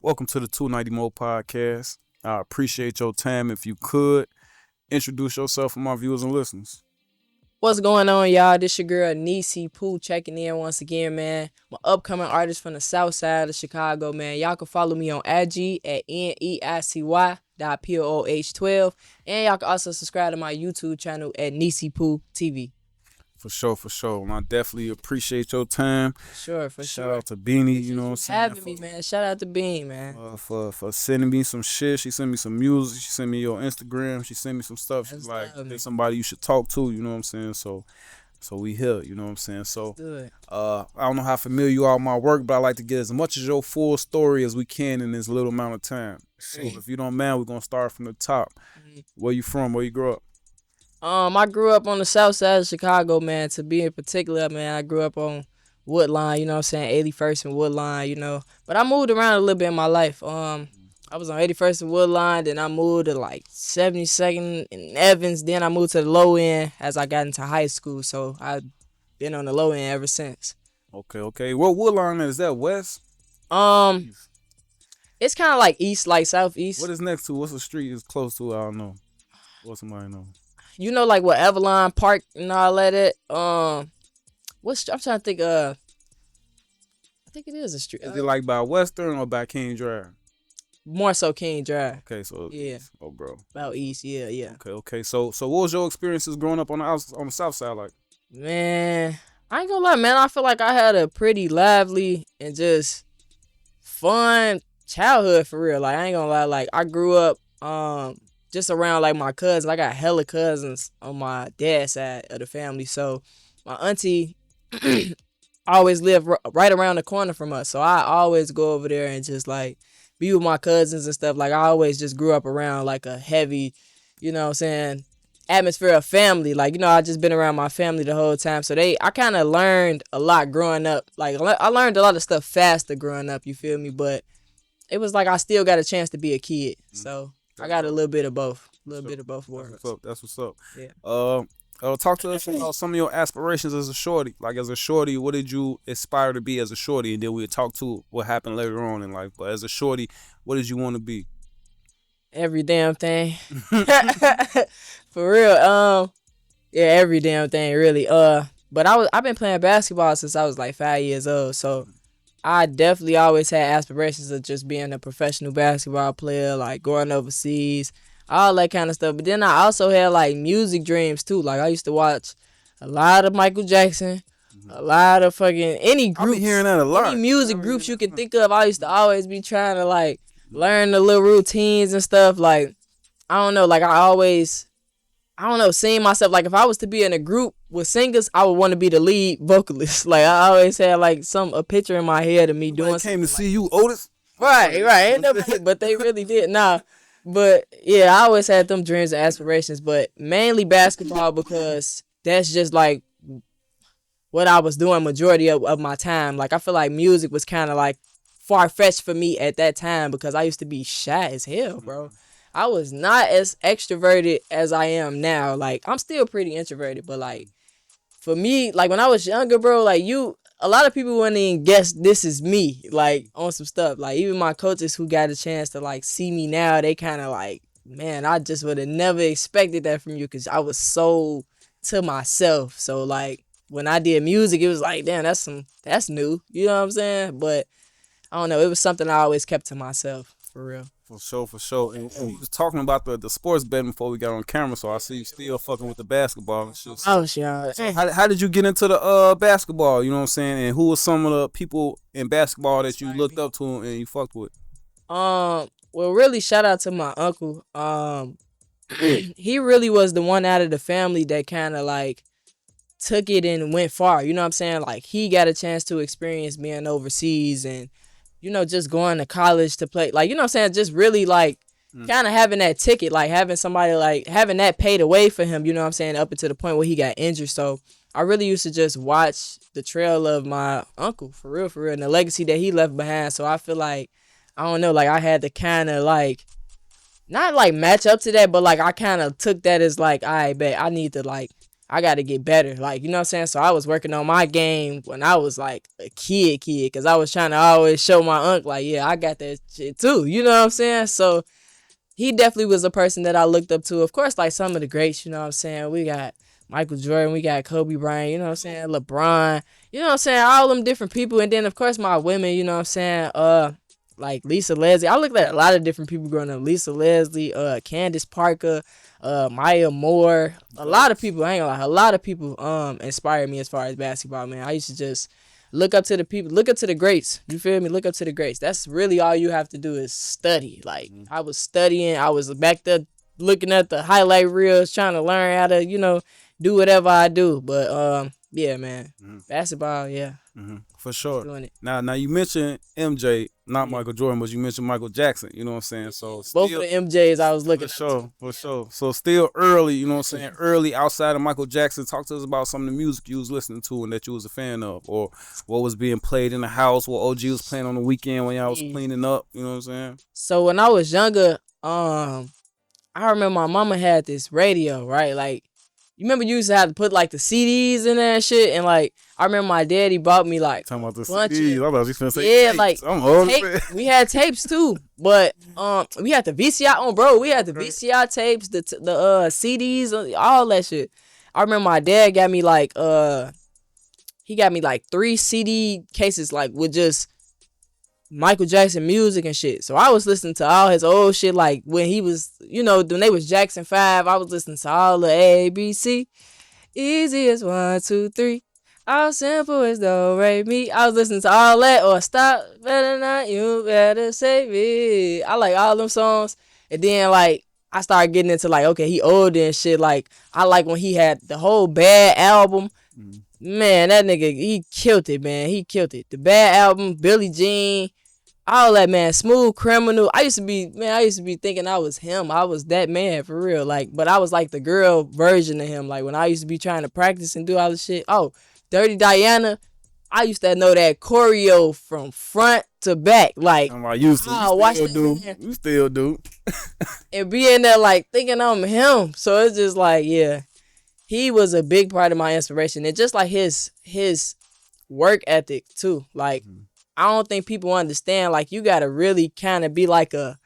Welcome to the 290 Mo podcast. I appreciate your time. If you could introduce yourself for my viewers and listeners. What's going on, y'all? This your girl Neicy Pooh checking in once again, man. My upcoming artist from the south side of Chicago, man. Y'all can follow me on IG at NEICY.POH12. And y'all can also subscribe to my YouTube channel at Neicy Pooh TV. For sure, for sure. And I definitely appreciate your time. For Shout sure. out to Beanie, you know what I'm saying? Having me, man. Shout out to Bean, man. For sending me some shit. She sent me some music. She sent me your Instagram. She sent me some stuff. She's That's like, love, man. there's somebody you should talk to, you know what I'm saying? So we here, you know what I'm saying? So Good. I don't know how familiar you are with my work, but I like to get as much of your full story as we can in this little amount of time. So if you don't mind, we're gonna start from the top. Where you from? Where you grew up? I grew up on the south side of Chicago, man. To be in particular, man, I grew up on Woodline, you know what I'm saying, 81st and Woodline, you know. But I moved around a little bit in my life. I was on 81st and Woodline, then I moved to like 72nd and Evans, then I moved to the low end as I got into high school. So I've been on the low end ever since. Okay. What Woodline is that? West? Um, it's kind of like east, like southeast. What is next to? What's the street is close to? I don't know. What somebody know? You know, like what Avalon Park and all that. I'm trying to think. I think it is a street. Is it like by Western or by King Drive? More so King Drive. Okay, so Yeah. Oh, bro. About east, yeah. Okay. So what was your experiences growing up on on the South Side like? Man, I ain't gonna lie, man. I feel like I had a pretty lively and just fun childhood for real. Like I ain't gonna lie, like I grew up just around like my cousins. I got hella cousins on my dad's side of the family. So my auntie always lived right around the corner from us. So I always go over there and just like be with my cousins and stuff. Like I always just grew up around like a heavy, you know what I'm saying, atmosphere of family. Like, you know, I just been around my family the whole time. So I kind of learned a lot growing up. Like I learned a lot of stuff faster growing up, you feel me? But it was like I still got a chance to be a kid. So I got a little bit of both. A little bit of both worlds. That's what's up. Yeah. Talk to us about some of your aspirations as a shorty. Like as a shorty, what did you aspire to be as a shorty? And then we'll talk to what happened later on in life. But as a shorty, what did you want to be? Every damn thing. For real. Yeah, every damn thing really. But I've been playing basketball since I was like 5 years old. So I definitely always had aspirations of just being a professional basketball player, like going overseas, all that kind of stuff. But then I also had like music dreams too. Like I used to watch a lot of Michael Jackson, a lot of fucking any I've groups, been hearing that a lot. any music groups you can think of. I used to always be trying to like learn the little routines and stuff. Like I don't know, like I don't know, seeing myself, like if I was to be in a group with singers, I would want to be the lead vocalist. Like I always had like a picture in my head of me doing Somebody came to something see you, Otis. right. Ain't nobody, but they really did. Nah, but yeah, I always had them dreams and aspirations, but mainly basketball because that's just like what I was doing majority of my time. Like I feel like music was kind of like far fetched for me at that time because I used to be shy as hell, bro. I was not as extroverted as I am now. Like I'm still pretty introverted, but like for me, like when I was younger, bro, like a lot of people wouldn't even guess this is me, like on some stuff. Like even my coaches who got a chance to like see me now, they kind of like, man, I just would have never expected that from you because I was so to myself. So like when I did music, it was like, damn, that's new. You know what I'm saying? But I don't know, it was something I always kept to myself for real. For sure. And you was talking about the sports betting before we got on camera, so I see you still fucking with the basketball and shit. Oh, shit. How did you get into the basketball? You know what I'm saying? And who were some of the people in basketball that you looked up to and you fucked with? Well, really, shout out to my uncle. He really was the one out of the family that kind of like took it and went far. You know what I'm saying? Like he got a chance to experience being overseas and just going to college to play. Like, you know what I'm saying? Just really like kind of having that ticket, like having somebody like having that paid away for him, you know what I'm saying, up until the point where he got injured. So I really used to just watch the trail of my uncle for real, and the legacy that he left behind. So I feel like, I don't know, like I had to kind of like, not like match up to that, but like I kind of took that as like, all right, bet I need to like, I got to get better. Like, you know what I'm saying? So I was working on my game when I was like a kid, because I was trying to always show my uncle, like, yeah, I got that shit too. You know what I'm saying? So he definitely was a person that I looked up to. Of course, like some of the greats, you know what I'm saying? We got Michael Jordan, we got Kobe Bryant, you know what I'm saying? LeBron, you know what I'm saying? All them different people. And then, of course, my women, you know what I'm saying? Like Lisa Leslie. I looked at a lot of different people growing up. Lisa Leslie, Candace Parker, Maya Moore. A lot of people, I ain't gonna lie, a lot of people inspired me as far as basketball, man. I used to just look up to the people, look up to the greats. You feel me? Look up to the greats. That's really all you have to do is study. Like, I was studying, I was back there looking at the highlight reels, trying to learn how to, do whatever I do. But yeah, man. Basketball, yeah. For sure. Doing it. Now you mentioned MJ, not Michael Jordan, but you mentioned Michael Jackson. You know what I'm saying? So still, both of the MJs I was looking at. For sure. So still early, you know what I'm saying? Early outside of Michael Jackson. Talk to us about some of the music you was listening to and that you was a fan of, or what was being played in the house, what OG was playing on the weekend when y'all was cleaning up. You know what I'm saying? So when I was younger, I remember my mama had this radio, right? Like, you remember you used to have to put like the CDs in there and shit, and like I remember my daddy bought me like talking about the CDs. I thought you was gonna say tapes. Like I'm old. We had tapes too, but we had the VCI bro. We had the VCI tapes, the CDs, all that shit. I remember my dad got me like he got me like 3 CD cases like with just Michael Jackson music and shit. So I was listening to all his old shit, like when he was, when they was Jackson 5, I was listening to all the ABC. Easy as 1, 2, 3. All simple as do, re, mi. I was listening to all that, or stop, better not, you better save me. I like all them songs. And then like I started getting into like, okay, he older and shit. Like I like when he had the whole Bad album. Man, that nigga, he killed it, man. He killed it. The Bad album, Billie Jean, all that, man. Smooth Criminal. I used to be thinking I was him. I was that man for real. Like, but I was like the girl version of him. Like when I used to be trying to practice and do all this shit. Oh, Dirty Diana. I used to know that choreo from front to back. Like, I used to. You still do. And be in there like thinking I'm him. So it's just like, yeah. He was a big part of my inspiration. And just like his work ethic too. Like, I don't think people understand, like, you gotta really kind of be like a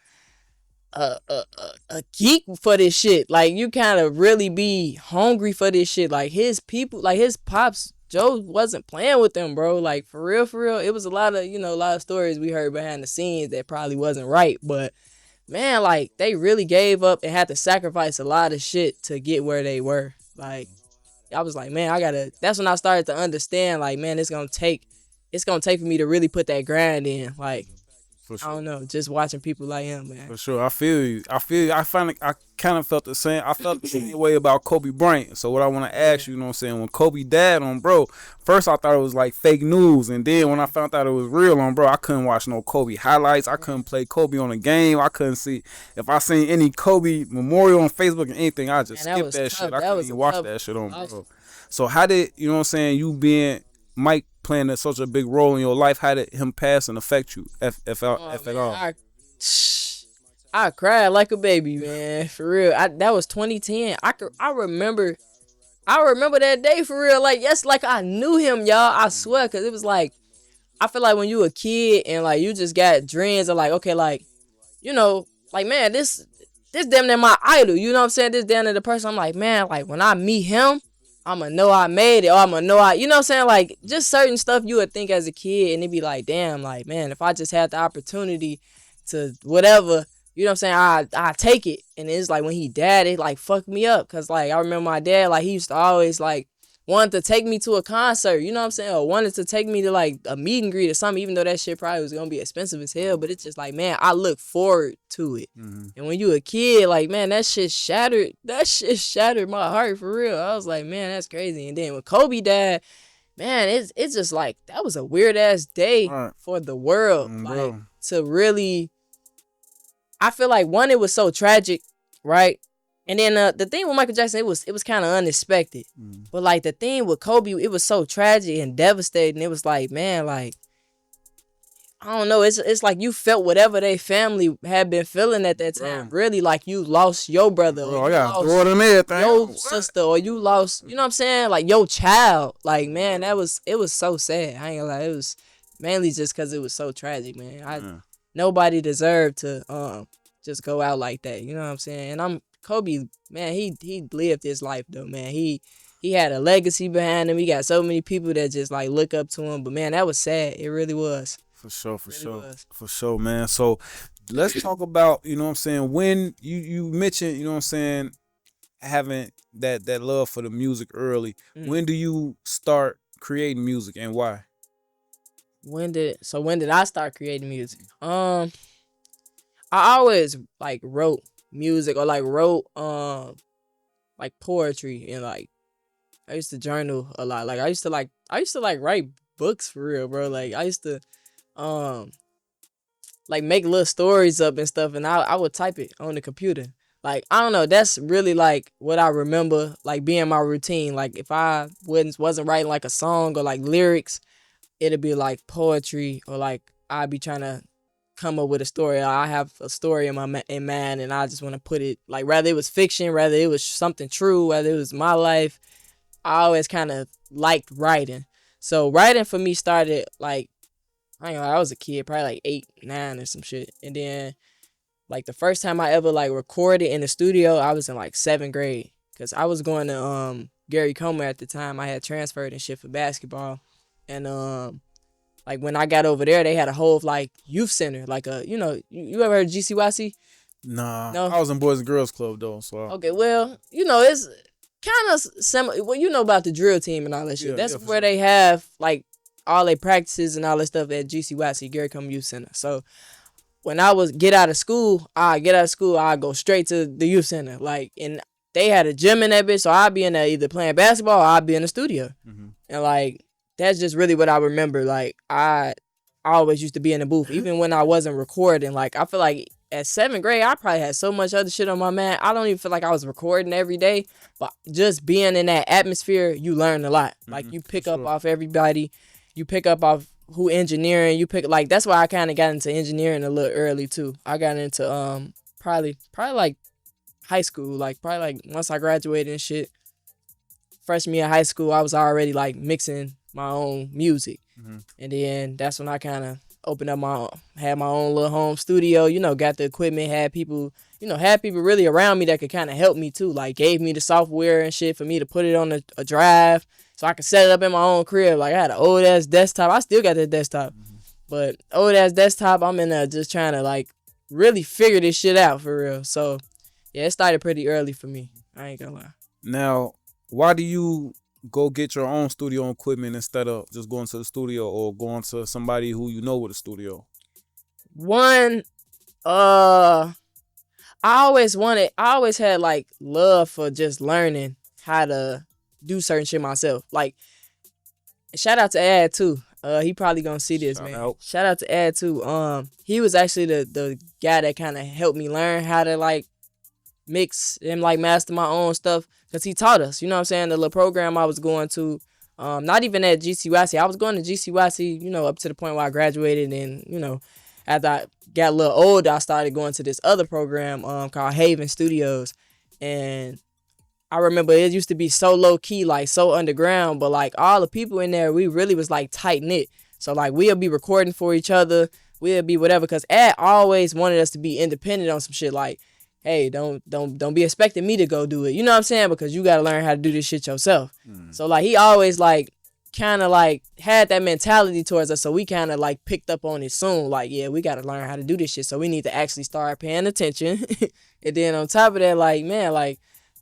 geek for this shit. Like, you kind of really be hungry for this shit. Like, his people, like his pops, Joe wasn't playing with them, bro. Like, for real. It was a lot of stories we heard behind the scenes that probably wasn't right. But man, like, they really gave up and had to sacrifice a lot of shit to get where they were. Like, I was like, man, that's when I started to understand, like, man, it's gonna take for me to really put that grind in. Like, for sure. I don't know, just watching people like him, man. For sure, I feel you. I kind of felt the same. I felt the same way about Kobe Bryant. So what I want to ask you, you know what I'm saying, when Kobe died on bro, first I thought it was like fake news, and then when I found out it was real on bro, I couldn't watch no Kobe highlights. I couldn't play Kobe on a game. I couldn't see if I seen any Kobe memorial on Facebook and anything. I just skipped that shit. I couldn't even watch that shit on bro. So how did, you know what I'm saying, you being Mike playing such a big role in your life, how did him passing affect you, if at all? I cried like a baby, man, for real. That was 2010. I remember that day, for real. Like, yes, like I knew him, y'all. I swear, because it was like, I feel like when you a kid and like you just got dreams of like, okay, like, like, man, this damn near my idol. You know what I'm saying? This damn near the person. I'm like, man, like when I meet him, I'ma know I made it, or I'ma know you know what I'm saying? Like, just certain stuff you would think as a kid, and it'd be like, damn, like, man, if I just had the opportunity to whatever, you know what I'm saying, I take it. And it's like, when he died, it like fucked me up, because like, I remember my dad, like, he used to always like wanted to take me to a concert, you know what I'm saying, or wanted to take me to like a meet and greet or something, even though that shit probably was gonna be expensive as hell. But it's just like, man, I look forward to it. And when you a kid, like, man, that shit shattered my heart, for real. I was like, man, that's crazy. And then when Kobe died, man, it's just like, that was a weird ass day for the world. Like, to really, I feel like, one, it was so tragic, right? And then the thing with Michael Jackson, it was kind of unexpected. But like the thing with Kobe, it was so tragic and devastating. It was like, man, like, I don't know. It's like you felt whatever they family had been feeling at that time. Bro, Really, like you lost your brother, or bro, I you got lost daughter and everything. your What? sister, or you lost. You know what I'm saying? Like your child. Like man, it was so sad. I ain't gonna lie. It was mainly just because it was so tragic, man. Yeah, Nobody deserved to just go out like that. You know what I'm saying? And I'm Kobe, man. He lived his life though, man. He had a legacy behind him. He got so many people that just like look up to him. But man, that was sad. It really was. for sure, It really was. for sure, man. So let's talk about, you know what I'm saying, when you mentioned, you know what I'm saying, having that love for the music early. Mm. When do you start creating music and why? When did I start creating music? I always like wrote music or like wrote like poetry and like I used to journal a lot. Like I used to like write books for real, bro. Like I used to um like make little stories up and stuff and I would type it on the computer. Like I don't know, that's really like what I remember like being my routine. Like if I wasn't writing like a song or like lyrics, it'd be like poetry or like I'd be trying to come up with a story. I have a story in in mind and I just want to put it like whether it was fiction, whether it was something true, whether it was my life. I always kind of liked writing. So writing for me started like I don't know, I was a kid, probably like 8, 9 or some shit. And then like the first time I ever like recorded in the studio, I was in like 7th grade. Cause I was going to Gary Comer at the time. I had transferred and shit for basketball. And like when I got over there, they had a whole like youth center, like a you ever heard of GCYC? Nah, No. I was in Boys and Girls Club though, so Okay, well, it's kind of similar. Well, you know about the drill team and all that shit. yeah, That's for where sure. they have like all their practices and all that stuff at GCYC, Gary Comer Youth Center. So when I was get out of school, I go straight to the youth center. Like, and they had a gym in that bitch, so I'd be in there either playing basketball or I'd be in the studio. Hmm. And like that's just really what I remember. Like I always used to be in the booth, even when I wasn't recording. Like I feel like at 7th grade, I probably had so much other shit on my mind. I don't even feel like I was recording every day, but just being in that atmosphere, you learn a lot. Like you pick For up sure. off everybody, you pick up off who engineering. You pick like that's why I kind of got into engineering a little early too. I got into probably like high school, like probably like once I graduated and shit. Freshman year of high school, I was already like mixing my own music. Hmm. And then that's when I kind of opened up had my own little home studio, got the equipment, had people really around me that could kind of help me too. Like gave me the software and shit for me to put it on a drive so I could set it up in my own crib. Like I had an old ass desktop. I still got that desktop, but old ass desktop, I'm in there just trying to like really figure this shit out for real. So yeah, it started pretty early for me. I ain't gonna lie. Now, why do you go get your own studio equipment instead of just going to the studio or going to somebody who you know with a studio? One, I always had like love for just learning how to do certain shit myself. Like, shout out to Ad too. He probably gonna see this, Shout man. out. Shout out to Ad too. He was actually the guy that kind of helped me learn how to like mix and like master my own stuff because he taught us. You know what I'm saying? The little program I was going to, not even at GCYC. I was going to GCYC, up to the point where I graduated and after I got a little older, I started going to this other program called Haven Studios. And I remember it used to be so low key, like so underground, but like all the people in there, we really was like tight knit. So like we'll be recording for each other, we'll be whatever. Cause Ad always wanted us to be independent on some shit. Like, hey, don't be expecting me to go do it. You know what I'm saying? Because you gotta learn how to do this shit yourself. So like he always like kind of like had that mentality towards us. So we kind of like picked up on it soon. Like, yeah, we gotta learn how to do this shit. So we need to actually start paying attention. And then on top of that, like, man, like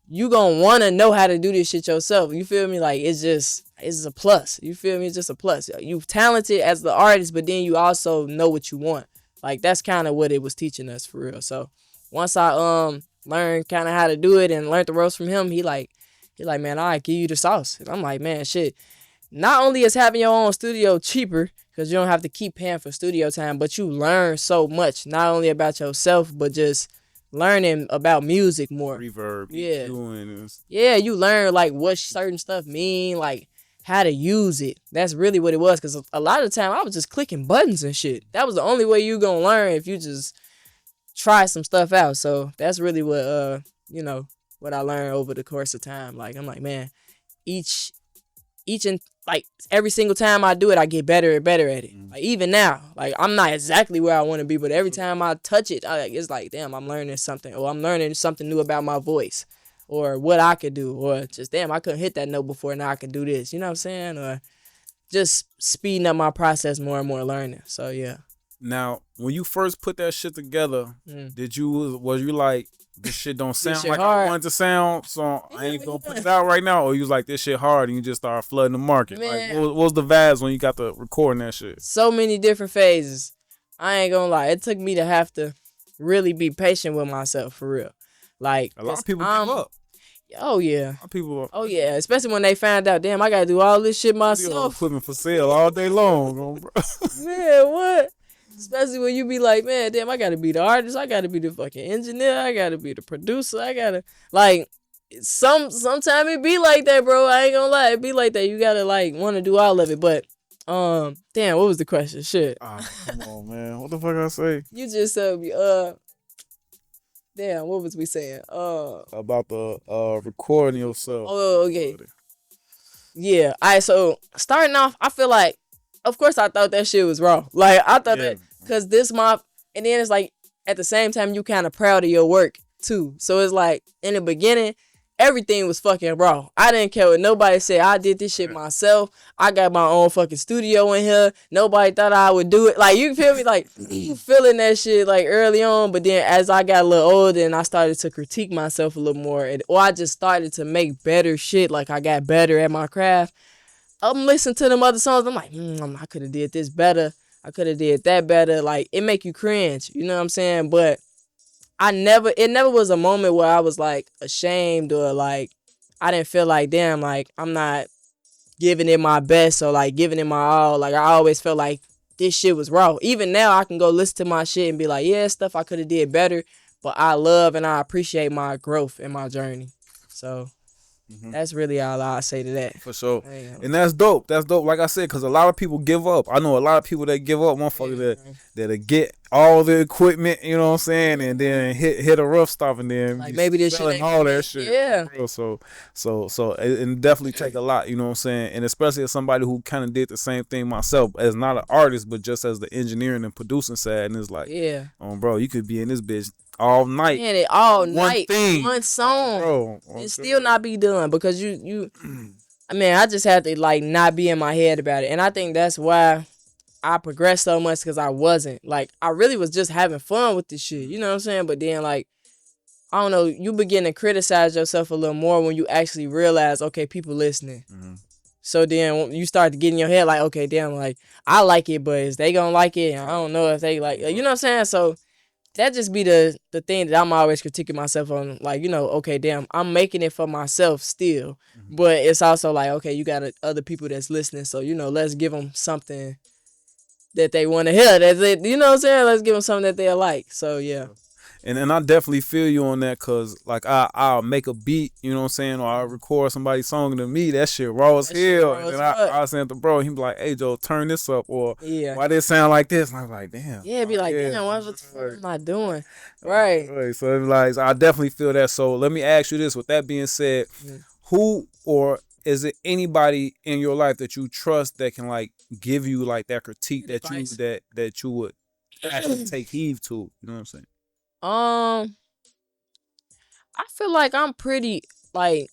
you gonna wanna know how to do this shit yourself. You feel me? Like it's a plus. You feel me? It's just a plus. You talented as the artist, but then you also know what you want. Like that's kind of what it was teaching us for real. So once I learned kind of how to do it and learned the ropes from him, he like, man, I'll give you the sauce. And I'm like, man, shit. Not only is having your own studio cheaper, because you don't have to keep paying for studio time, but you learn so much, not only about yourself, but just learning about music more. Reverb, Yeah. EQ, and Yeah, you learn like what certain stuff mean. Like how to use it. That's really what it was. Because a lot of the time I was just clicking buttons and shit. That was the only way you gonna learn, if you just try some stuff out. So that's really what you know, what I learned over the course of time. Like, I'm like, man, each and like every single time I do it, I get better and better at it. Like, even now, like, I'm not exactly where I want to be, but every time I touch it, it's like, damn, I'm learning something, or I'm learning something new about my voice, or what I could do, or just, damn, I couldn't hit that note before, now I can do this. You know what I'm saying? Or just speeding up my process more and more learning. So yeah. Now, when you first put that shit together, Mm. was you like, this shit don't sound shit like hard. I want it to sound, so I ain't gonna put it out right now? Or you was like, this shit hard, and you just started flooding the market? Like, Man. what was the vibes when you got to recording that shit? So many different phases. I ain't gonna lie. It took me to have to really be patient with myself, for real. Like, A lot of people I'm- give up. Oh yeah. A lot of people Oh yeah. Especially when they find out, damn, I gotta do all this shit have myself. equipment for sale all day long, bro. Man, what? Especially when you be like, man, damn, I gotta be the artist, I gotta be the fucking engineer, I gotta be the producer, I gotta, like, sometime it be like that, bro. I ain't gonna lie, it be like that. You gotta, like, want to do all of it. But damn, what was the question? Shit. Come on, man. What the fuck I say? You just said damn, what was we saying? About the recording yourself. Oh, okay. Yeah. Alright, so starting off, I feel like, of course I thought that shit was raw. Like, I thought that, cause this mob, and then it's like, at the same time, you kind of proud of your work too. So it's like, in the beginning, everything was fucking raw. I didn't care what nobody said. I did this shit myself. I got my own fucking studio in here. Nobody thought I would do it. Like, you feel me? Like, you feeling that shit, like, early on. But then as I got a little older and I started to critique myself a little more, or I just started to make better shit, like, I got better at my craft, I'm listening to them other songs. I'm like, I could have did this better. I could have did that better. Like, it make you cringe. You know what I'm saying? But it never was a moment where I was like ashamed, or like I didn't feel like, damn, like I'm not giving it my best, or like giving it my all. Like, I always felt like this shit was raw. Even now I can go listen to my shit and be like, yeah, stuff I could have did better, but I love and I appreciate my growth and my journey. So that's really all I say to that. For sure. And that's dope. That's dope. Like I said, because a lot of people give up. I know a lot of people that give up, motherfuckers that'll get all the equipment, you know what I'm saying, and then hit a rough stop, and then like maybe this shit ain't all that shit. Yeah. So it definitely take a lot, you know what I'm saying, and especially as somebody who kind of did the same thing myself, as not an artist, but just as the engineering and producing side, and it's like, bro, you could be in this bitch all night. Man, it all one night, thing, one song, bro, and still not be done, because you I mean, I just had to like not be in my head about it. And I think that's why I progressed so much, because I wasn't. Like, I really was just having fun with this shit. You know what I'm saying? But then, like, I don't know, you begin to criticize yourself a little more when you actually realize, okay, people listening. So then when you start to get in your head like, okay, damn, like, I like it, but is they gonna like it? I don't know if they like it. You know what I'm saying? So that just be the thing that I'm always critiquing myself on. Like, you know, okay, damn, I'm making it for myself still. But it's also like, okay, you got other people that's listening. So, you know, let's give them something that they want to hear. That's it. You know what I'm saying? Let's give them something that they like. So, yeah. And I definitely feel you on that, because like I'll make a beat, you know what I'm saying, or I'll record somebody's song, to me that shit raw as hell. And then I send to bro, he be like, hey Joe, turn this up, or why this sound like this? And I'm like, damn. Yeah, be like, damn, what the fuck am I doing? Right. So it's like, I definitely feel that. So let me ask you this, with that being said, who or is it anybody in your life that you trust that can like give you like that critique that you would actually take heed to? You know what I'm saying? I feel like I'm pretty like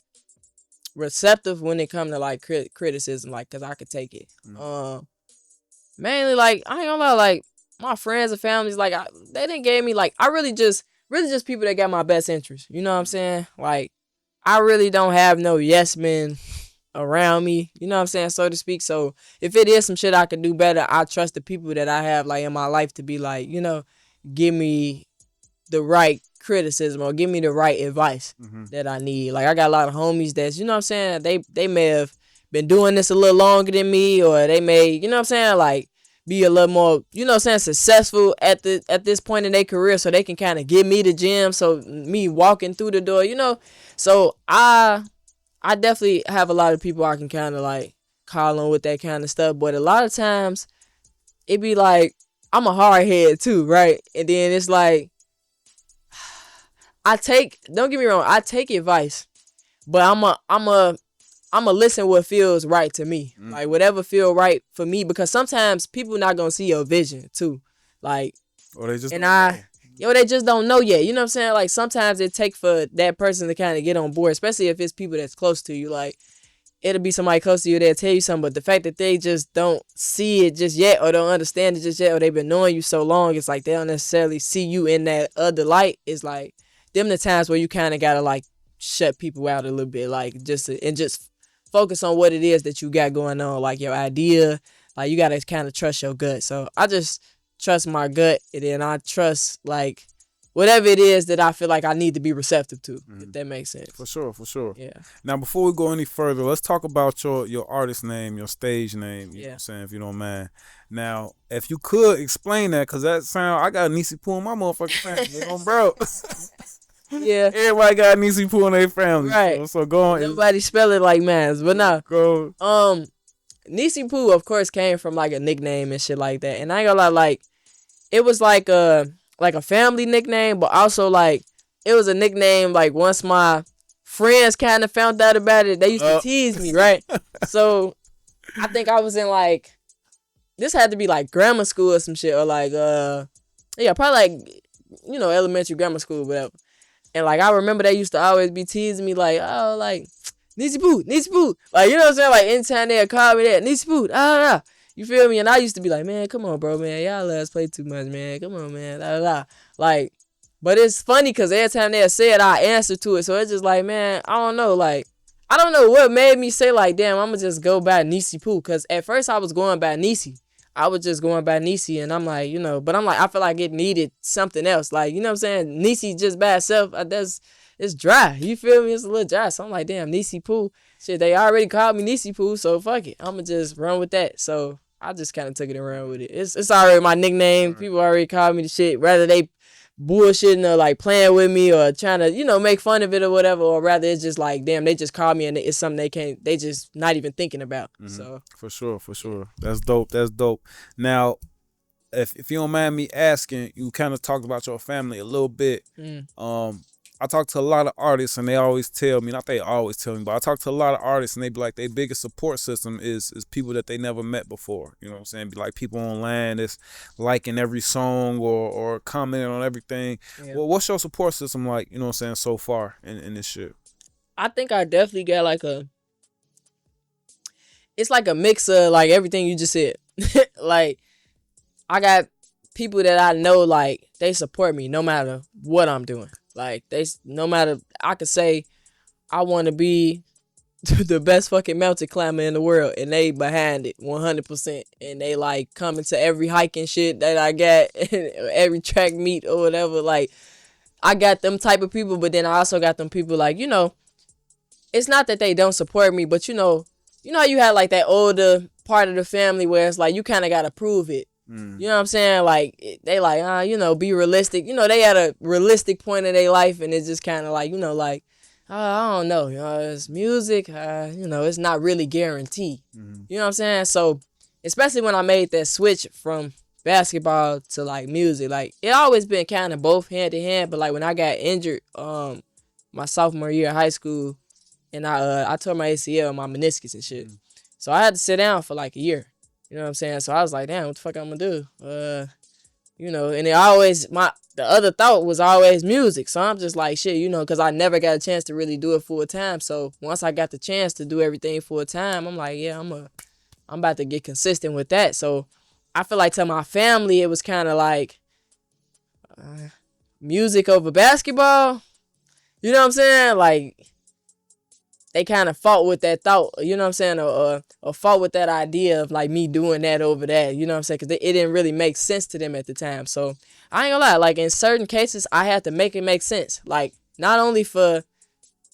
receptive when it comes to like criticism, like, cause I could take it. Mainly like, I ain't gonna lie, like my friends and families, like they didn't give me like, I really just people that got my best interest. You know what I'm saying? Like, I really don't have no yes men around me, you know what I'm saying, so to speak. So if it is some shit I could do better, I trust the people that I have like in my life to be like, you know, give me the right criticism or give me the right advice that I need. Like, I got a lot of homies that's, you know what I'm saying, they may have been doing this a little longer than me, or they may, you know what I'm saying, like be a little more, you know what I'm saying, successful at this point in their career, so they can kind of give me the gem, so me walking through the door, you know. So I definitely have a lot of people I can kind of like call on with that kind of stuff. But a lot of times it be like I'm a hard head too, right? And then it's like don't get me wrong, I take advice, but I'm a listen what feels right to me. Like whatever feel right for me, because sometimes people not gonna see your vision too. Like, Or they just and don't know. they just don't know yet. You know what I'm saying? Like sometimes it take for that person to kind of get on board, especially if it's people that's close to you. Like it'll be somebody close to you that'll tell you something, but the fact that they just don't see it just yet, or don't understand it just yet, or they've been knowing you so long, it's like they don't necessarily see you in that other light. It's like them the times where you kind of gotta like shut people out a little bit, like just focus on what it is that you got going on, like your idea. Like you gotta kind of trust your gut. So I just trust my gut, and then I trust like whatever it is that I feel like I need to be receptive to, if that makes sense. For sure, for sure. Yeah. Now, before we go any further, let's talk about your artist name, your stage name. You know what I'm saying, if you don't mind. Now, if you could explain that, because that sound, I got Neicy Pooh in my motherfucking family, you know, bro. Yeah. Everybody got Neicy Pooh in their family. Right. So go on. Nobody spell it like mans, but no. Go. Neicy Pooh, of course, came from like a nickname and shit like that. And I ain't gonna lie, like it was like a family nickname, but also like it was a nickname like once my friends kind of found out about it, they used to tease me, right? So I think I was in like, this had to be like grammar school or some shit, or like yeah, probably like, you know, elementary, grammar school, whatever. And like I remember they used to always be teasing me like, oh, like Neicy Pooh, Neicy Pooh. Like, you know what I'm saying? Like anytime they'd call me that, Neicy Pooh, ah. You feel me? And I used to be like, man, come on, bro, man. Y'all let us play too much, man. Come on, man. Da, da, da. Like, but it's funny because every time they say it, I answer to it. So it's just like, man, I don't know. Like, I don't know what made me say like, damn, I'm going to just go by Neicy Pooh. Because at first I was going by Neicy. I was just going by Neicy. And I'm like, you know, but I'm like, I feel like it needed something else. Like, you know what I'm saying? Neicy just by itself, it's dry. You feel me? It's a little dry. So I'm like, damn, Neicy Pooh. Shit, they already called me Neicy Pooh. So fuck it. I'm going to just run with that. So I just kind of took it around with it. It's already my nickname. Right. People already call me the shit. Rather they bullshitting or like playing with me or trying to, you know, make fun of it or whatever, or rather it's just like, damn, they just call me and it's something they just not even thinking about. So for sure. That's dope. Now, if you don't mind me asking, you kind of talked about your family a little bit. I talk to a lot of artists and they always tell me, not they always tell me, but I talk to a lot of artists and they be like, their biggest support system is people that they never met before. You know what I'm saying? Be like people online that's liking every song or commenting on everything. Yeah. Well, what's your support system like, you know what I'm saying, so far in this shit? I think I definitely got like it's like a mix of like everything you just said. Like, I got people that I know, like, they support me no matter what I'm doing. Like, no matter, I could say I want to be the best fucking mountain climber in the world, and they behind it 100%. And they like coming to every hiking shit that I got, every track meet or whatever. Like, I got them type of people, but then I also got them people like, you know, it's not that they don't support me, but you know how you had like that older part of the family where it's like you kind of got to prove it. You know what I'm saying? Like, they like, you know, be realistic. You know, they at a realistic point in their life, and it's just kind of like, you know, like, I don't know. You know, it's music. You know, it's not really guaranteed. You know what I'm saying? So, especially when I made that switch from basketball to, like, music, like, it always been kind of both hand in hand. But, like, when I got injured my sophomore year of high school, and I tore my ACL, my meniscus and shit. So, I had to sit down for, like, a year. You know what I'm saying? So I was like, damn, what the fuck I'm gonna do? You know, and the other thought was always music. So I'm just like, shit, you know, because I never got a chance to really do it full time. So once I got the chance to do everything full time, I'm like, yeah, I'm about to get consistent with that. So I feel like to my family, it was kind of like music over basketball. You know what I'm saying? Like, they kind of fought with that thought, you know what I'm saying, or fought with that idea of like me doing that over that, you know what I'm saying, because it didn't really make sense to them at the time. So I ain't gonna lie, like in certain cases, I had to make it make sense, like not really for,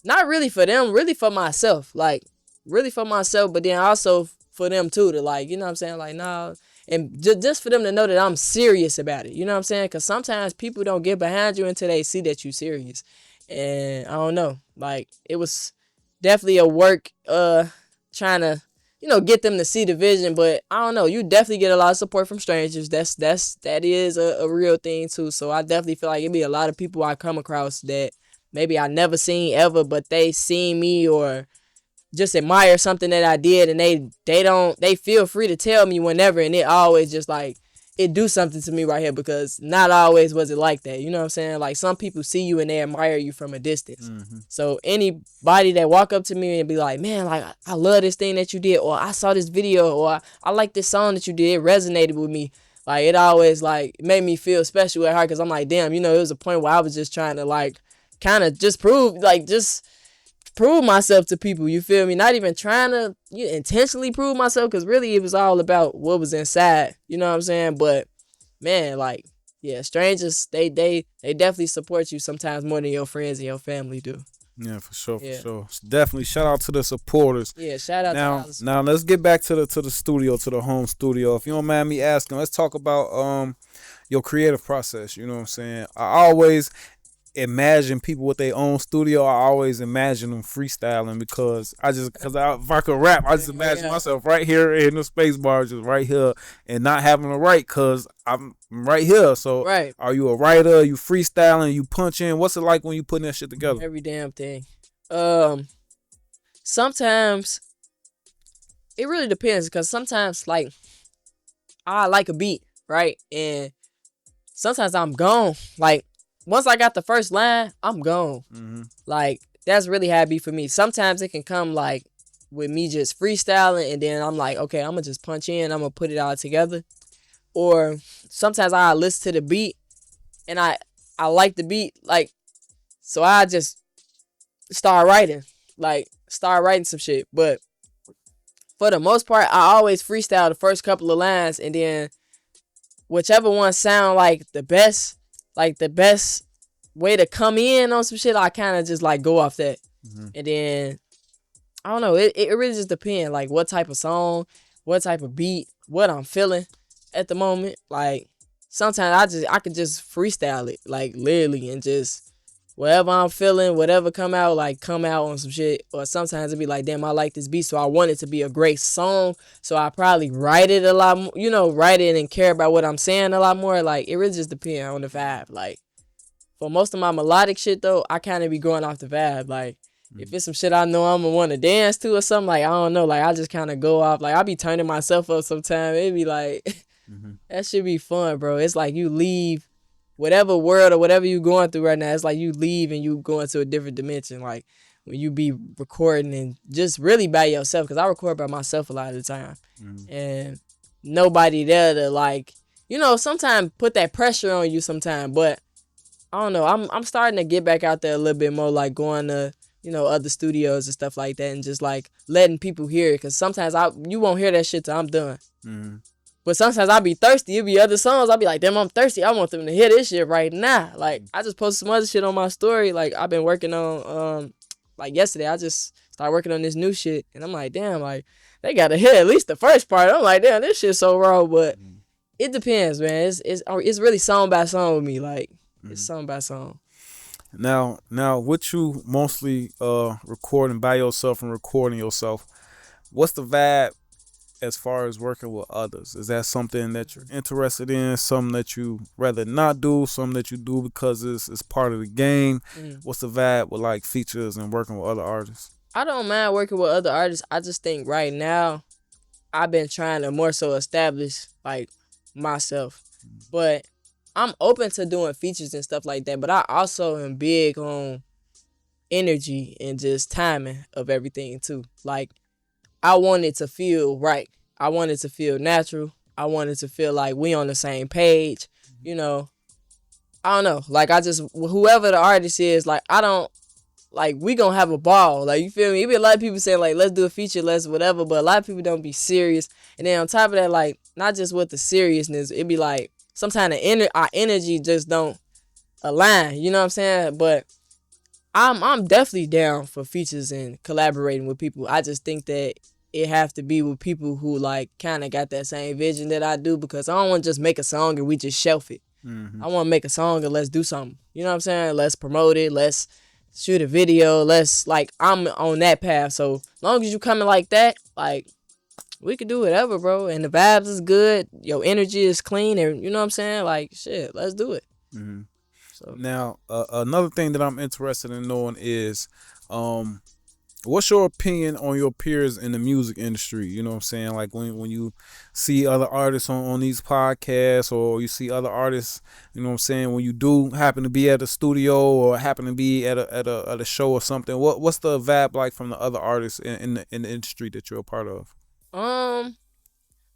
not really for them, really for myself, like really for myself, but then also for them too, to like, you know what I'm saying, like, nah, and just for them to know that I'm serious about it, you know what I'm saying, because sometimes people don't get behind you until they see that you serious, and I don't know, like, it was definitely a work trying to get them to see the vision. But I don't know, you definitely get a lot of support from strangers. That is a real thing too. So I definitely feel like it'd be a lot of people I come across that maybe I never seen ever, but they seen me or just admire something that I did, and they feel free to tell me whenever, and it always just like it do something to me right here, because not always was it like that. You know what I'm saying? Like, some people see you and they admire you from a distance. So anybody that walk up to me and be like, man, like, I love this thing that you did, or I saw this video, or I like this song that you did, it resonated with me. Like, it always like made me feel special at heart, because I'm like, damn, it was a point where I was just trying to like kind of just prove myself to people. You feel me? Not even trying to intentionally prove myself, because really it was all about what was inside. You know what I'm saying? But man, like, yeah, strangers, they definitely support you sometimes more than your friends and your family do. Yeah, for sure, for Yeah. sure. Definitely shout out to the supporters. Yeah, shout out to Now, all the now let's get back to the studio, to the home studio. If you don't mind me asking, let's talk about your creative process. You know what I'm saying? I always imagine people with their own studio. I always imagine them freestyling, because if I could rap, I just imagine myself right here in the space bar, just right here, and not having to write, because I'm right here. So, right. are you a writer? You freestyling? You punch in? What's it like when you putting that shit together? Every damn thing. Sometimes it really depends, because sometimes like I like a beat, right? And sometimes I'm gone. Like, once I got the first line, I'm gone. Like, that's really how it be for me. Sometimes it can come like with me just freestyling, and then I'm like, okay, I'm gonna just punch in, I'm gonna put it all together. Or sometimes I listen to the beat and I like the beat, like, so I just start writing some shit. But for the most part, I always freestyle the first couple of lines, and then whichever one sound like the best way to come in on some shit, I kind of just like go off that. And then I don't know, it really just depends, like what type of song, what type of beat, what I'm feeling at the moment. Like, sometimes I could just freestyle it, like, literally, and just whatever I'm feeling, whatever come out on some shit. Or sometimes it'd be like, damn, I like this beat, so I want it to be a great song, so I probably write it a lot more, write it and care about what I'm saying a lot more. Like, it really just depends on the vibe. Like, for most of my melodic shit though, I kind of be going off the vibe. Like, if it's some shit I know I'm gonna want to dance to or something, like, I don't know, like, I just kind of go off. Like, I be turning myself up sometimes. It be like, that should be fun, bro. It's like you leave whatever world or whatever you going through right now. It's like you leave and you go into a different dimension. Like, when you be recording and just really by yourself, because I record by myself a lot of the time, and nobody there to, like, sometimes put that pressure on you sometimes. But I don't know, I'm starting to get back out there a little bit more, like going to other studios and stuff like that, and just like letting people hear it, because sometimes you won't hear that shit till I'm done. But sometimes I be thirsty. It be other songs, I be like, damn, I'm thirsty, I want them to hear this shit right now. Like, I just posted some other shit on my story, like, I've been working on like yesterday I just started working on this new shit, and I'm like, damn, like, they gotta hear at least the first part. I'm like, damn, this shit's so raw. But it depends, man. It's really song by song with me. Like, it's song by song. Now, with you mostly recording by yourself and recording yourself, what's the vibe as far as working with others? Is that something that you're interested in? Something that you rather not do? Something that you do because it's part of the game? What's the vibe with like features and working with other artists? I don't mind working with other artists. I just think right now I've been trying to more so establish like myself. But I'm open to doing features and stuff like that. But I also am big on energy and just timing of everything too. Like, I want it to feel right. I want it to feel natural. I want it to feel like we on the same page. I don't know. Like, whoever the artist is, like, I don't, like, we gonna have a ball. Like, you feel me? It be a lot of people saying, like, let's do a feature, let's whatever. But a lot of people don't be serious. And then on top of that, like, not just with the seriousness, it be like, sometimes our energy just don't align. You know what I'm saying? But I'm definitely down for features and collaborating with people. I just think that it have to be with people who like kind of got that same vision that I do, because I don't want to just make a song and we just shelf it. I want to make a song and let's do something. You know what I'm saying? Let's promote it. Let's shoot a video. I'm on that path. So long as you coming like that, like, we could do whatever, bro. And the vibes is good. Your energy is clean, and you know what I'm saying. Like shit, let's do it. Hmm. So Now, another thing that I'm interested in knowing is, um, what's your opinion on your peers in the music industry? You know what I'm saying? Like when you see other artists on these podcasts, or you see other artists, you know what I'm saying, when you do happen to be at a studio or happen to be at a show or something, what's the vibe like from the other artists in the industry that you're a part of? um,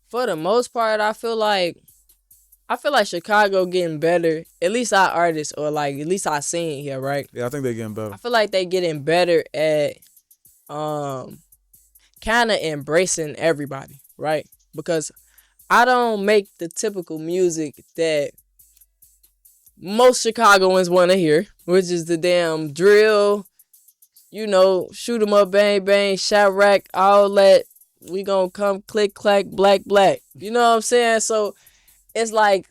for the most part, I feel like Chicago getting better. At least our artists, or like at least I seen here, right? Yeah, I think they're getting I better. feel like they getting better at um kind of embracing everybody, right? Because I don't make the typical music that most Chicagoans want to hear, which is the damn drill, shoot 'em up, bang, bang, shot rack, all that. We gonna come click, clack, black, black. You know what I'm saying? So it's like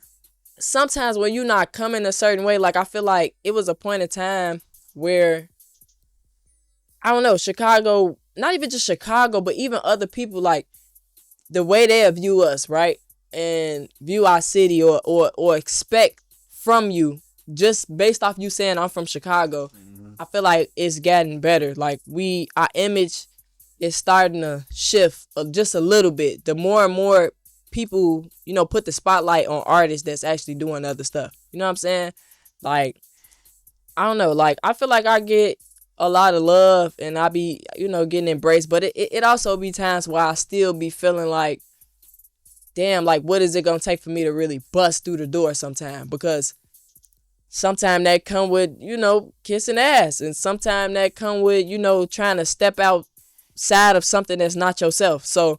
sometimes when you not coming a certain way, like I feel like it was a point in time where, I don't know, Chicago, not even just Chicago, but even other people, like the way they view us, right? And view our city, or expect from you just based off you saying I'm from Chicago. Hmm. I feel like it's getting better. Like our image is starting to shift just a little bit. The more and more people, put the spotlight on artists that's actually doing other stuff. You know what I'm saying? Like, I don't know. Like, I feel like I get a lot of love and I be, getting embraced. But it also be times where I still be feeling like, damn, like, what is it going to take for me to really bust through the door sometime? Because sometimes that come with, kissing ass. And sometimes that come with, trying to step outside of something that's not yourself. So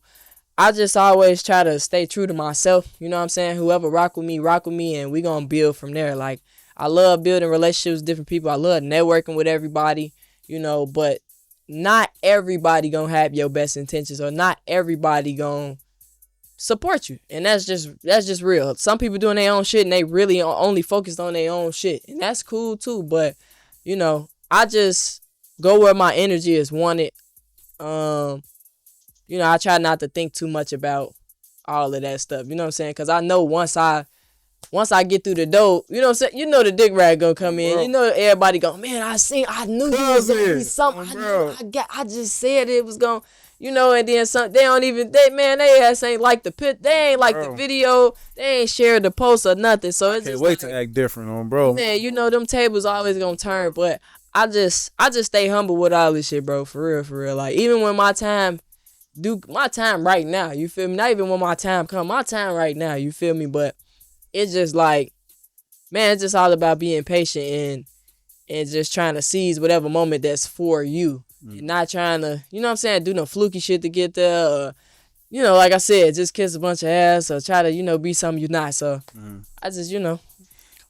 I just always try to stay true to myself. You know what I'm saying? Whoever rock with me, and we gonna build from there. Like, I love building relationships with different people. I love networking with everybody, but not everybody gonna have your best intentions, or not everybody gonna support you. And that's just real. Some people doing their own shit and they really only focused on their own shit. And that's cool too. But, I just go where my energy is wanted. Um I try not to think too much about all of that stuff. You know what I'm saying? Because I know once I get through the door, you know what I'm saying? The dick rag gonna come in. Bro. Everybody go, man, I knew you was gonna be something. Bro. I just said it was gonna, and then some, they don't even, they ass ain't like the pit, they ain't like the Bro. video, they ain't shared the post or nothing. So it's Can't just wait like, to act different on bro. man, them tables always gonna turn. But I just stay humble with all this shit, bro. For real, for real. Like, even when my time right now, you feel me? Not even when my time come, my time right now, you feel me? But it's just like, man, it's just all about being patient and just trying to seize whatever moment that's for you. And not trying to, you know what I'm saying, do no fluky shit to get there, or, like I said, just kiss a bunch of ass, or try to, be something you're not. So I just,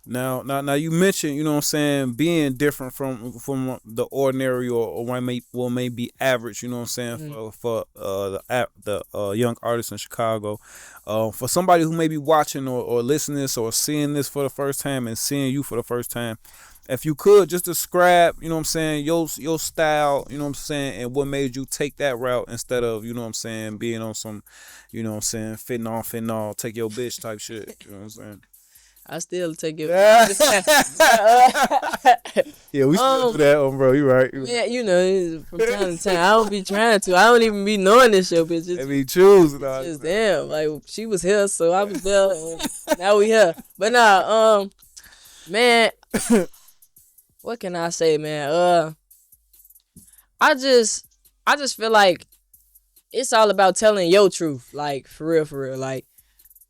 Now, you mentioned, you know what I'm saying, being different from the ordinary, or what may be average, you know what I'm saying, for the young artists in Chicago. For somebody who may be watching or listening this or seeing this for the first time and seeing you for the first time, if you could just describe, you know what I'm saying, your style, you know what I'm saying, and what made you take that route instead of, you know what I'm saying, being on some, you know what I'm saying, fitting all, take your bitch type shit, you know what I'm saying. I still take it. Yeah, we still do that, bro. You right. Yeah, from time to time, I don't be trying to. I don't even be knowing this show, bitch. I mean, choose. Just damn, like, she was here, so I was there, and now we here. But nah, man, what can I say, man? I just feel like it's all about telling your truth, like, for real, for real. Like,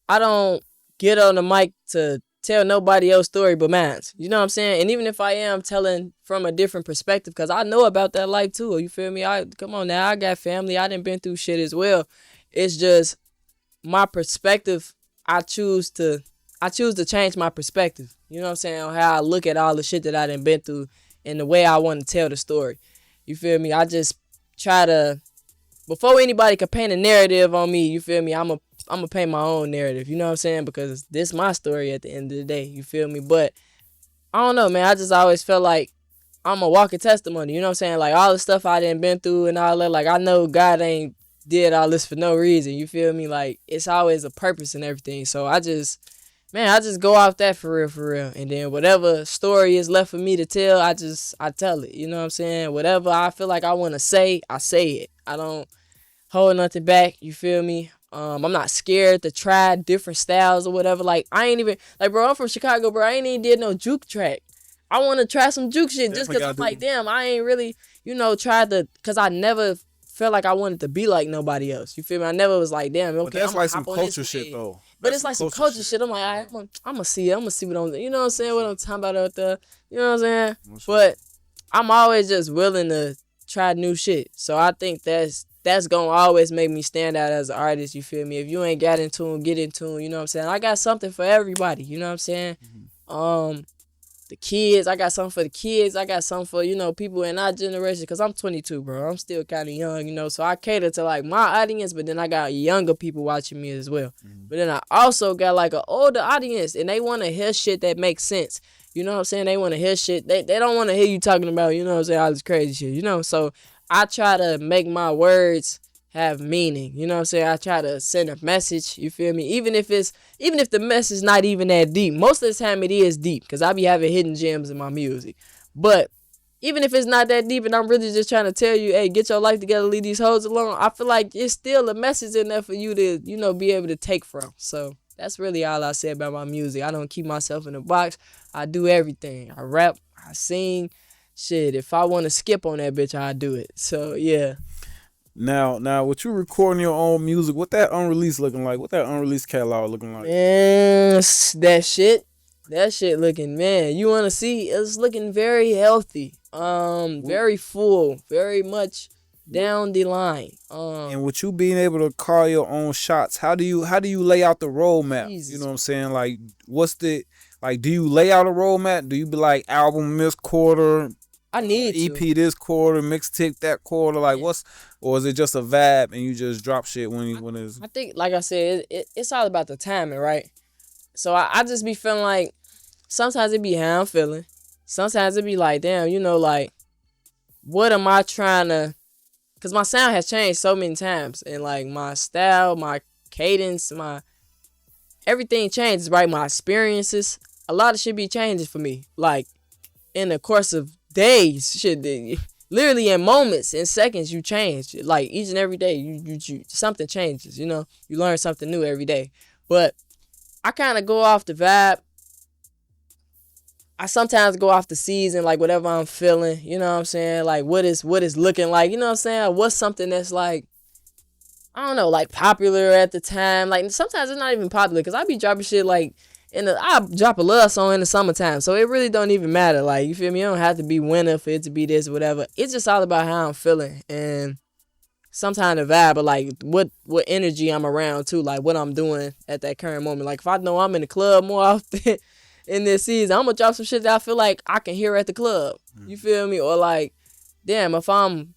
I don't get on the mic to tell nobody else's story but mine. You know what I'm saying? And even if I am telling from a different perspective, because I know about that life too. You feel me? Come on now, I got family. I done been through shit as well. It's just my perspective. I choose to change my perspective. You know what I'm saying? On how I look at all the shit that I done been through and the way I want to tell the story. You feel me? I just try to, before anybody can paint a narrative on me, you feel me? I'm gonna paint my own narrative, you know what I'm saying? Because this is my story at the end of the day, you feel me? But I don't know, man. I just always felt like I'm a walking testimony, you know what I'm saying? Like, all the stuff I done been through and all that, like, I know God ain't did all this for no reason. You feel me? Like it's always a purpose and everything. So I just go off that for real. And then whatever story is left for me to tell, I tell it. You know what I'm saying? Whatever I feel like I want to say, I say it. I don't hold nothing back. You feel me? I'm not scared to try different styles or whatever. Like I ain't even like, bro. I'm from Chicago, bro. I ain't even did no juke track. I want to try some juke shit just Definitely cause I'm gotta like, do. damn, I ain't really, tried to, cause I never felt like I wanted to be like nobody else. You feel me? I never was like, damn, But okay, that's I'm gonna like some hop on this culture shit wave. though. But That's it's some like some culture culture shit. I'm like, I'm gonna see it. I'm gonna see what I'm, you know what I'm saying? What I'm talking about out there. You know what I'm saying? But I'm always just willing to try new shit. So I think that's gonna always make me stand out as an artist. You feel me? If you ain't got in tune, get in tune. You know what I'm saying? I got something for everybody. You know what I'm saying? Um, the kids, I got something for the kids. I got something for people in our generation. Cause I'm 22, bro. I'm still kind of young, So I cater to like my audience, but then I got younger people watching me as well. But then I also got like an older audience, and they want to hear shit that makes sense. You know what I'm saying? They want to hear shit. They don't want to hear you talking about, you know what I'm saying, all this crazy shit, So I try to make my words have meaning. You know what I'm saying? I try to send a message, you feel me? Even if the message not even that deep. Most of the time it is deep, because I be having hidden gems in my music. But even if it's not that deep and I'm really just trying to tell you, hey, get your life together, leave these hoes alone, I feel like it's still a message in there for you to, be able to take from. So that's really all I say about my music. I don't keep myself in a box. I do everything. I rap, I sing. Shit, if I want to skip on that bitch, I do it. So yeah. Now, with you recording your own music, what that unreleased looking like? What that unreleased catalog looking like? Man, that shit looking, man, you want to see, it's looking very healthy, very full, very much down the line. And with you being able to call your own shots, how do you lay out the roadmap? You know Jesus, what I'm saying? Like, what's the like? Do you lay out a roadmap? Do you be like album this quarter, I need to. EP this quarter, mixtape that quarter? Like, Yeah. or is it just a vibe and you just drop shit when it's I think, like I said, it's all about the timing, right? So I just be feeling like sometimes it be how I'm feeling. Sometimes it be like, damn, like, what am I trying to? Because my sound has changed so many times, and like my style, my cadence, my everything changes, right? My experiences, a lot of shit be changing for me. Like in the course of days, shit, literally in moments, in seconds, you change. Like each and every day, you something changes. You learn something new every day. But I kind of go off the vibe. I sometimes go off the season, like whatever I'm feeling. You know what I'm saying? Like what is looking like. You know what I'm saying? What's something that's like, I don't know, like popular at the time. Like sometimes it's not even popular, because I be dropping shit like I drop a love song in the summertime, so it really don't even matter. Like, you feel me? It don't have to be winter for it to be this or whatever. It's just all about how I'm feeling, and sometimes the vibe of like what energy I'm around too, like what I'm doing at that current moment. Like if I know I'm in the club more often in this season, I'm gonna drop some shit that I feel like I can hear at the club. You feel me? Or like, damn, if I'm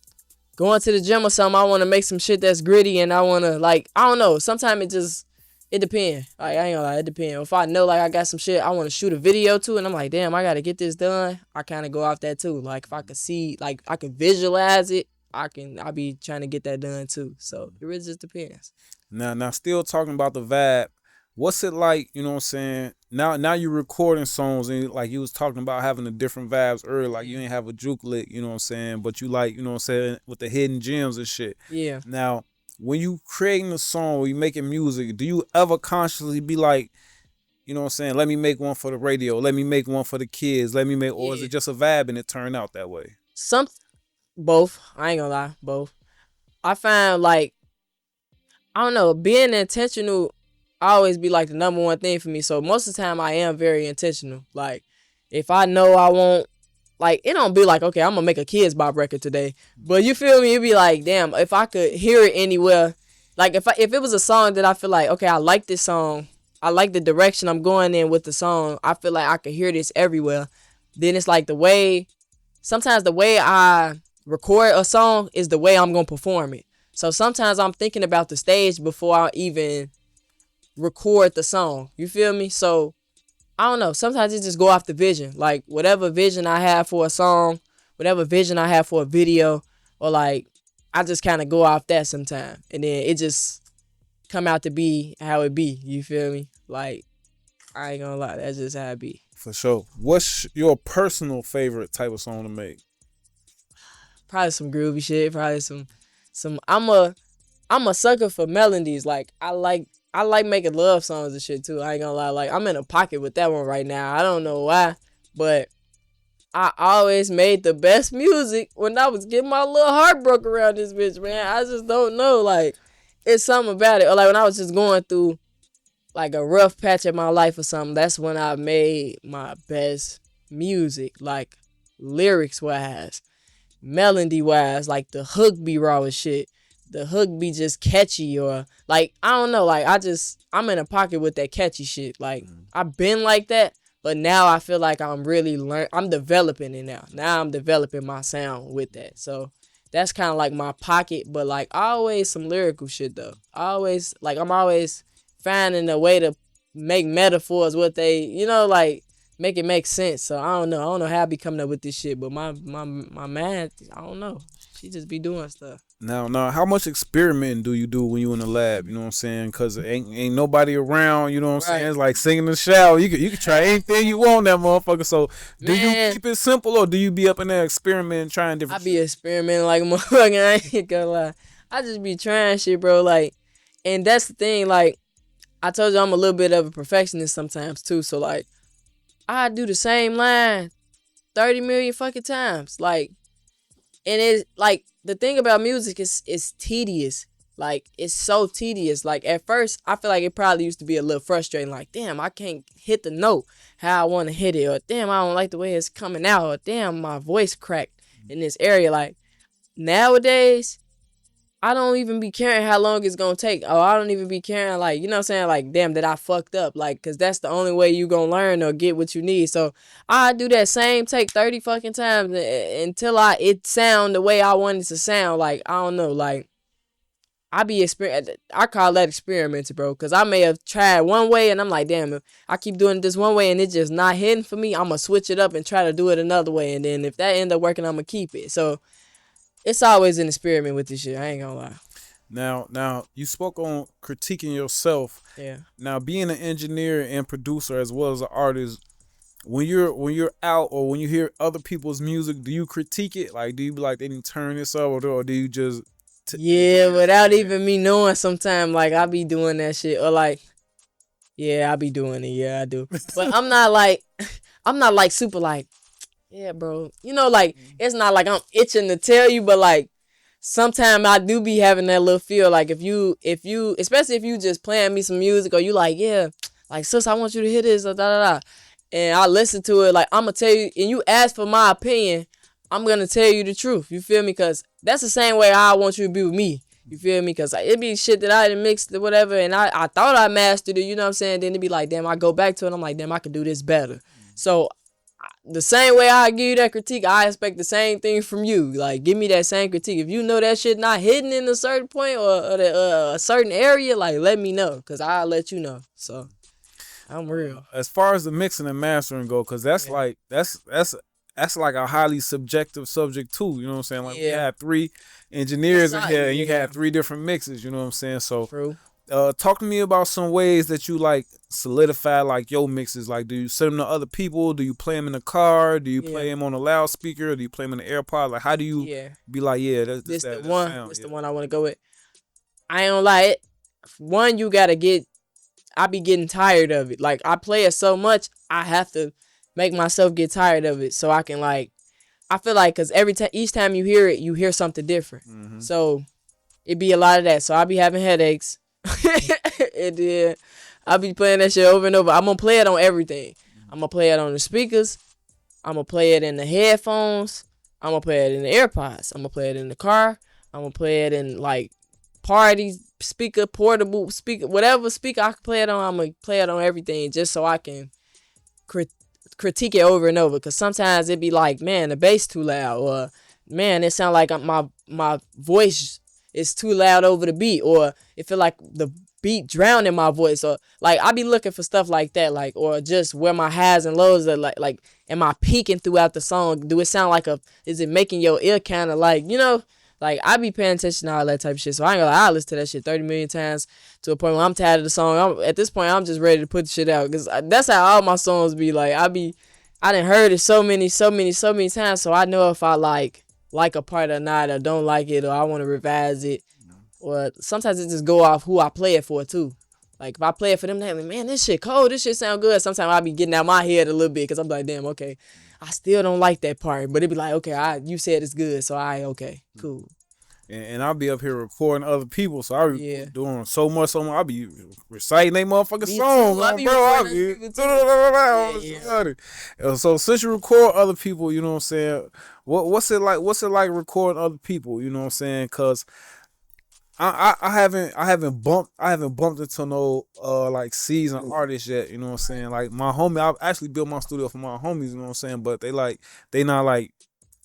going to the gym or something, I want to make some shit that's gritty, and I want to, like, I don't know. Sometimes it depends. Like, I ain't gonna lie, it depends. If I know, like, I got some shit I want to shoot a video to, and I'm like, damn, I got to get this done, I kind of go off that too. Like, if I could see, like, I could visualize it, I be trying to get that done too. So, it really just depends. now still talking about the vibe. What's it like? You know what I'm saying? Now you're recording songs, and like you was talking about having the different vibes earlier. Like you ain't have a juke lick, you know what I'm saying? But you like, you know what I'm saying, with the hidden gems and shit. Yeah. Now, when you creating a song or you making music, do you ever consciously be like, you know what I'm saying, let me make one for the radio, let me make one for the kids, or is Yeah. it just a vibe and it turned out that way? Some, both. I ain't gonna lie, both. I find, like, I don't know, being intentional always be like the number one thing for me. So most of the time I am very intentional. Like if I know I want, like, it don't be like, okay, I'm gonna make a Kids Bop record today. But you feel me? It'd be like, damn, if I could hear it anywhere, like if it was a song that I feel like, okay, I like this song, I like the direction I'm going in with the song, I feel like I could hear this everywhere. Then it's like sometimes the way I record a song is the way I'm gonna perform it. So sometimes I'm thinking about the stage before I even record the song. You feel me? So I don't know. Sometimes it just go off the vision. Like whatever vision I have for a song, whatever vision I have for a video, or like I just kind of go off that sometime, and then it just come out to be how it be. You feel me? Like I ain't gonna lie, that's just how it be. For sure. What's your personal favorite type of song to make? Probably some groovy shit. Probably some. I'm a sucker for melodies. Like I like making love songs and shit too. I ain't gonna lie. Like I'm in a pocket with that one right now. I don't know why, but I always made the best music when I was getting my little heart broke around this bitch, man. I just don't know. Like it's something about it. Or like when I was just going through like a rough patch in my life or something. That's when I made my best music. Like lyrics wise, melody wise, like the hook be raw as shit. The hook be just catchy or like I don't know, like I'm in a pocket with that catchy shit. Like I've been like that, but now I feel like I'm developing it now. Now I'm developing my sound with that. So that's kind of like my pocket, but like always some lyrical shit though. I'm always finding a way to make metaphors what they, like make it make sense. So I don't know how I be coming up with this shit, but my man, I don't know. She just be doing stuff. Now, how much experimenting do you do when you in the lab? You know what I'm saying? Because ain't nobody around. You know what I'm saying? Right. It's like singing in the shower. You can try anything you want, that motherfucker. So, do you Man, keep it simple or do you be up in there experimenting, trying I different be shit? experimenting like a motherfucker. I ain't gonna lie. I just be trying shit, bro. Like, and that's the thing. Like, I told you I'm a little bit of a perfectionist sometimes too. So like, I do the same line 30 million fucking times. Like, and it's like the thing about music is tedious. Like it's so tedious. Like at first, I feel like it probably used to be a little frustrating. Like damn, I can't hit the note how I want to hit it, or damn, I don't like the way it's coming out, or damn, my voice cracked in this area. Like nowadays, I don't even be caring how long it's gonna take. Oh, I don't even be caring, like, you know what I'm saying? Like, damn, that I fucked up. Like, cause that's the only way you gonna learn or get what you need. So I do that same take 30 fucking times until it sound the way I want it to sound. Like, I don't know, like I call that experimenting, bro. Cause I may have tried one way and I'm like, damn, if I keep doing this one way and it's just not hitting for me, I'm gonna switch it up and try to do it another way. And then if that end up working, I'm gonna keep it. So it's always an experiment with this shit. I ain't gonna lie. Now, you spoke on critiquing yourself. Yeah. Now, being an engineer and producer as well as an artist, when you're out or when you hear other people's music, do you critique it? Like, do you be like they didn't turn this up, or do you just Yeah, without even me knowing sometime, like, I be doing that shit. Or, like, yeah, I be doing it. Yeah, I do. But I'm not, like, super, like, yeah, bro. Like, it's not like I'm itching to tell you, but, like, sometimes I do be having that little feel. Like, if you, especially if you just playing me some music or you, like, yeah, like, sis, I want you to hear this, or da da da. And I listen to it, like, I'm going to tell you, and you ask for my opinion, I'm going to tell you the truth. You feel me? Because that's the same way I want you to be with me. You feel me? Because it be shit that I done mixed or whatever, and I thought I mastered it, you know what I'm saying? Then it be like, damn, I go back to it, I'm like, damn, I can do this better. So, the same way I give you that critique, I expect the same thing from you. Like, give me that same critique. If you know that shit not hitting in a certain point or a certain area, like, let me know, because I'll let you know. So, I'm real. as far as the mixing and mastering go, because that's Yeah. like that's like a highly subjective subject too. You know what I'm saying? Like we Yeah. had three engineers It's in not, here, and you yeah. had three different mixes. You know what I'm saying? So, True. talk to me about some ways that you like solidify like your mixes. Like, do you send them to other people? Do you play them in the car? Do you play Yeah. them on a loudspeaker? Do you play them in the AirPod? Like, how do you Yeah. be like, yeah, that's This the that one. sound? This Yeah. the one I want to go with. I ain't gonna lie. One, you gotta get. I be getting tired of it. Like I play it so much, I have to make myself get tired of it so I can like. I feel like because each time you hear it, you hear something different. Mm-hmm. So it be a lot of that. So I be having headaches. And then I be playing that shit over and over. I'm gonna play it on everything. I'm gonna play it on the speakers. I'm gonna play it in the headphones. I'm gonna play it in the AirPods. I'm gonna play it in the car. I'm gonna play it in like party speaker, portable speaker, whatever speaker I can play it on. I'm gonna play it on everything just so I can crit- critique it over and over. Cause sometimes it be like, man, the bass too loud, or man, it sound like my voice is too loud over the beat, or it feel like the beat drowning my voice, or like I be looking for stuff like that, like or just where my highs and lows are, like am I peaking throughout the song? Do it sound like is it making your ear kind of like like I be paying attention to all that type of shit. So I ain't gonna lie, I listen to that shit 30 million times to a point where I'm tired of the song. At this point, I'm just ready to put the shit out because that's how all my songs be. Like I done heard it so many times. So I know if I like a part or not, or don't like it, or I want to revise it, or sometimes it just go off who I play it for too. Like if I play it for them, they like, man, this shit cold, this shit sound good. Sometimes I be getting out my head a little bit because I'm like, damn, okay, I still don't like that part, but it be like, okay, you said it's good, so okay, cool. And I'll be up here recording other people, so I be Yeah. doing so much. I be reciting they motherfucking Me songs, too. I be bro. I recording be other people too. so since you record other people, you know what I'm saying. What's it like? What's it like recording other people? You know what I'm saying? Cause I haven't bumped into no like seasoned artists yet, you know what I'm saying? Like my homie, I actually built my studio for my homies, you know what I'm saying? But they not like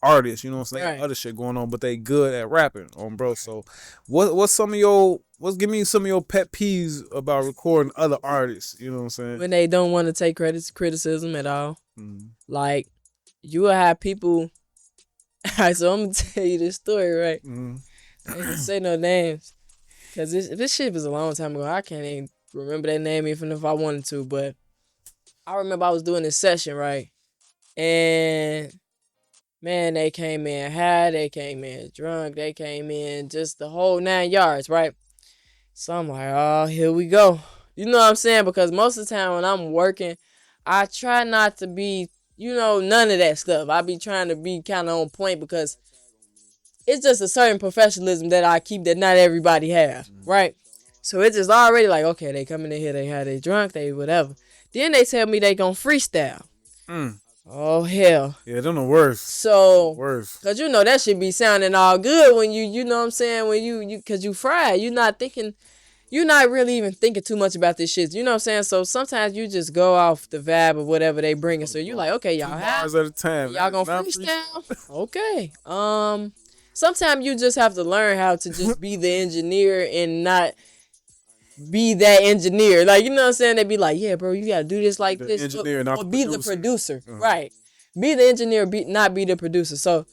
artists, you know what I'm saying? They got Right. other shit going on, but they good at rapping bro. So give me some of your pet peeves about recording other artists, you know what I'm saying? When they don't want to take criticism at all. Mm-hmm. Like you will have people. Alright, so I'm gonna tell you this story, right? Mm-hmm. I ain't gonna say no names, cause this shit was a long time ago. I can't even remember that name even if I wanted to. But I remember I was doing this session, right? And man, they came in high, they came in drunk, they came in just the whole 9 yards, right? So I'm like, oh, here we go. You know what I'm saying? Because most of the time when I'm working, I try not to be, none of that stuff. I be trying to be kind of on point because it's just a certain professionalism that I keep that not everybody have, right? So it's just already like, okay, they coming in here, they drunk, they whatever. Then they tell me they gonna freestyle. Mm. Oh hell. Yeah, them the worst. So, Worst. cause that should be sounding all good when you know what I'm saying, when you cause you fried, you're not really even thinking too much about this shit. You know what I'm saying? So sometimes you just go off the vibe of whatever they bringing. So you like, okay, y'all Two have bars at a time. y'all gonna Not freestyle? Okay. Sometimes you just have to learn how to just be the engineer and not be that engineer. Like, you know what I'm saying? They be like, yeah, bro, you gotta do this like the this. engineer, not Or the be the producer. producer. Right. Be the engineer, not be the producer. So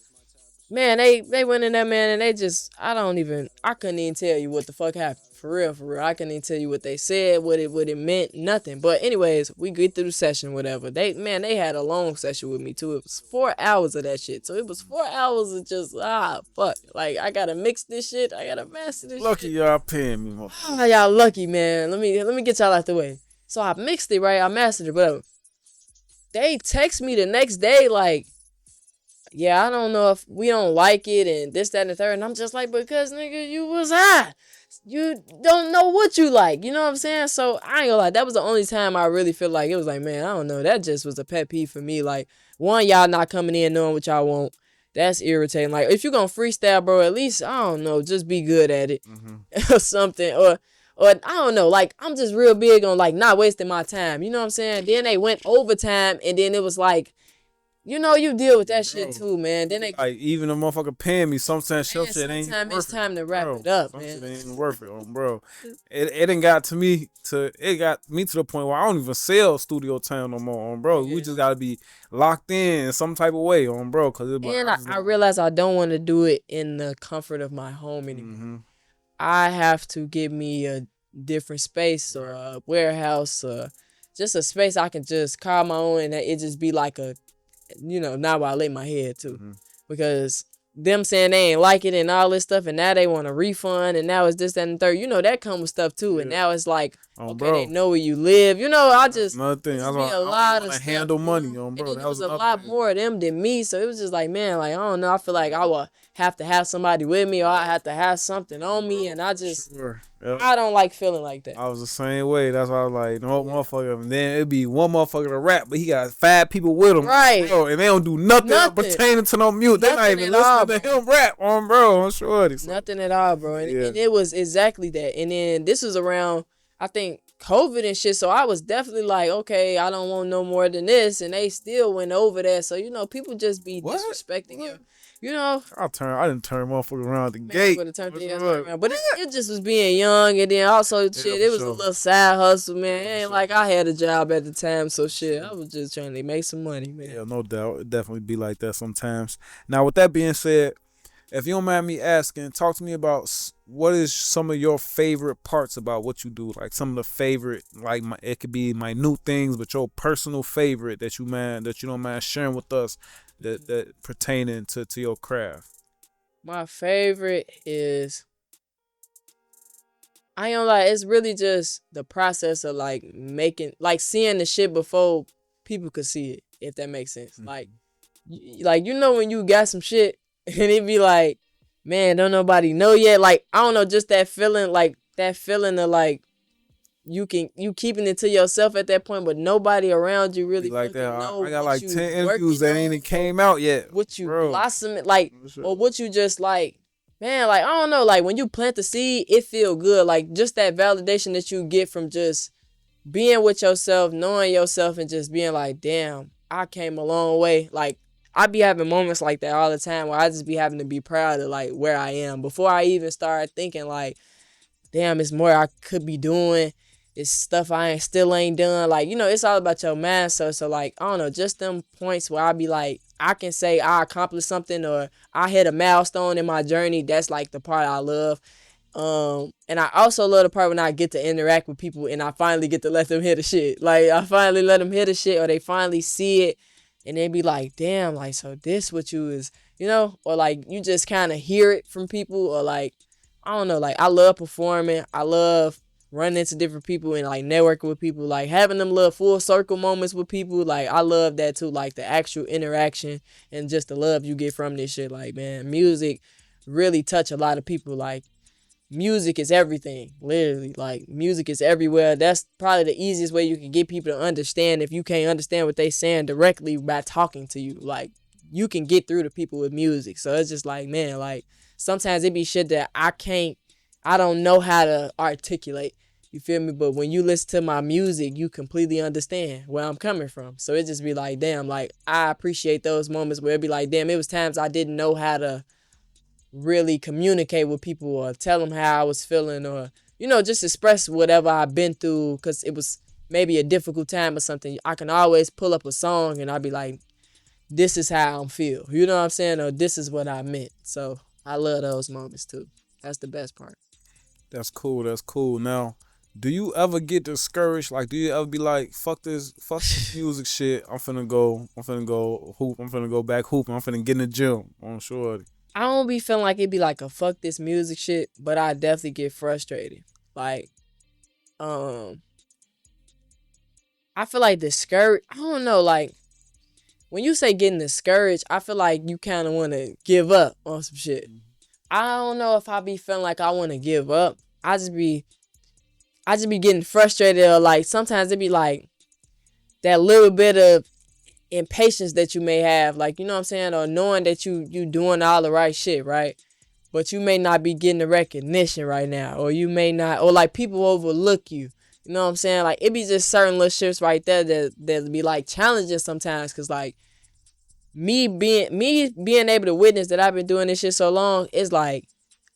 man, they went in there, man, and I couldn't even tell you what the fuck happened. For real. I couldn't even tell you what they said, what it meant, nothing. But anyways, we get through the session, whatever. They had a long session with me too. It was 4 hours of that shit. So it was 4 hours of just fuck. Like I gotta mix this shit. I gotta master this Lucky shit. y'all paying me, motherfucker. Y'all lucky, man. Let me get y'all out the way. So I mixed it, right? I mastered it, whatever. They text me the next day like, yeah, I don't know if we don't like it and this, that, and the third. And I'm just like, because nigga, you was high. You don't know what you like. You know what I'm saying? So I ain't gonna lie. That was the only time I really feel like it was like, man, I don't know. That just was a pet peeve for me. Like, one, y'all not coming in knowing what y'all want. That's irritating. Like, if you gonna freestyle, bro, at least, I don't know, just be good at it. Or something. Or I don't know. Like, I'm just real big on, like, not wasting my time. You know what I'm saying? Then they went overtime and then it was like, you deal with that shit too, man. Then they like even the motherfucker paying me, sometimes shit ain't sometimes worth it's time to wrap bro. it up, Some man. shit ain't worth it, bro. It ain't got to me it got me to the point where I don't even sell studio time no more, bro. Yeah. We just gotta be locked in some type of way, bro. Cause And I realize I don't want to do it in the comfort of my home anymore. I have to give me a different space or a warehouse or just a space I can just call my own and it just be like a not while I lay my head too. Because them saying they ain't like it and all this stuff and now they want a refund and now it's this, that, and the third. That come with stuff too. And now it's like, okay, bro. they know where you live. I just another thing. I I be a lot of stuff. handle money, bro. And That it was was a lot more of them than me. So it was just like, man, like I don't know. I feel like I will have to have somebody with me or I have to have something on me and I just I don't like feeling like that. I was the same way. That's why I was like, no motherfucker. And then it'd be one motherfucker to rap, but he got 5 people with him. Right. Bro, and they don't do nothing pertaining to no mute. They not even listening to him rap bro. I'm sure. Nothing at all, bro. And it was exactly that. And then this was around, I think, COVID and shit. So I was definitely like, okay, I don't want no more than this. And they still went over that. So, people just be disrespecting you. I didn't turn motherfucker around the gate. Around. But it just was being young, and then also shit, it was a little side hustle, man. It ain't like I had a job at the time, so shit, I was just trying to make some money, man. Yeah, no doubt, it definitely be like that sometimes. Now, with that being said, if you don't mind me asking, talk to me about what is some of your favorite parts about what you do. Like some of the favorite, like it could be minute things, but your personal favorite that you don't mind sharing with us that pertaining to your craft. My favorite is, I ain't gonna lie, it's really just the process of like making, like seeing the shit before people could see it, if that makes sense. Like, like you know when you got some shit and it be like, man, don't nobody know yet. Like I don't know, just that feeling, like that feeling of like you keeping it to yourself at that point, but nobody around you Be really like that. fucking know I got what like you 10 interviews working that ain't on, even came out yet, what you bro. blossoming, like, or what you just like, man, like I don't know, like when you plant the seed, it feel good, like just that validation that you get from just being with yourself, knowing yourself, and just being like, damn, I came a long way. Like I be having moments like that all the time where I just be having to be proud of like where I am before I even start thinking like, damn, it's more I could be doing. It's stuff I ain't still ain't done. Like, you know, it's all about your mind. So like, I don't know, just them points where I be like, I can say I accomplished something or I hit a milestone in my journey. That's like the part I love. And I also love the part when I get to interact with people and I finally get to let them hear the shit. Like I finally let them hear the shit, or they finally see it and they be like, damn, like so this what you is, you know, or like you just kind of hear it from people, or like I don't know, like I love performing. I love running into different people and like networking with people, like having them little full circle moments with people. Like I love that too, like the actual interaction and just the love you get from this shit. Like man, music really touch a lot of people. Like music is everything, literally. Like music is everywhere. That's probably the easiest way you can get people to understand if you can't understand what they saying directly by talking to you. Like you can get through to people with music. So it's just like, man, like sometimes it be shit that I don't know how to articulate. You feel me? But when you listen to my music, you completely understand where I'm coming from. So it just be like, damn, like I appreciate those moments where it be like, damn, it was times I didn't know how to really communicate with people or tell them how I was feeling, or you know, just express whatever I've been through because it was maybe a difficult time or something. I can always pull up a song and I'll be like, this is how I feel, you know what I'm saying, or this is what I meant. So I love those moments too. That's the best part. That's cool. That's cool. Now, do you ever get discouraged? Like, do you ever be like, fuck this music shit. I'm finna go hoop. I'm finna go back hoop. I'm finna get in the gym. I'm sure. I don't be feeling like it be like a fuck this music shit, but I definitely get frustrated. Like, um, I feel like discouraged. I don't know, like when you say getting discouraged, I feel like you kind of want to give up on some shit. I don't know if I be feeling like I want to give up. I just be getting frustrated, or like sometimes it be like that little bit of impatience that you may have, like you know what I'm saying, or knowing that you doing all the right shit, right? But you may not be getting the recognition right now, or you may not, or like people overlook you. You know what I'm saying? Like it be just certain little shits right there that be like challenging sometimes, cause like me being able to witness that I've been doing this shit so long, it's like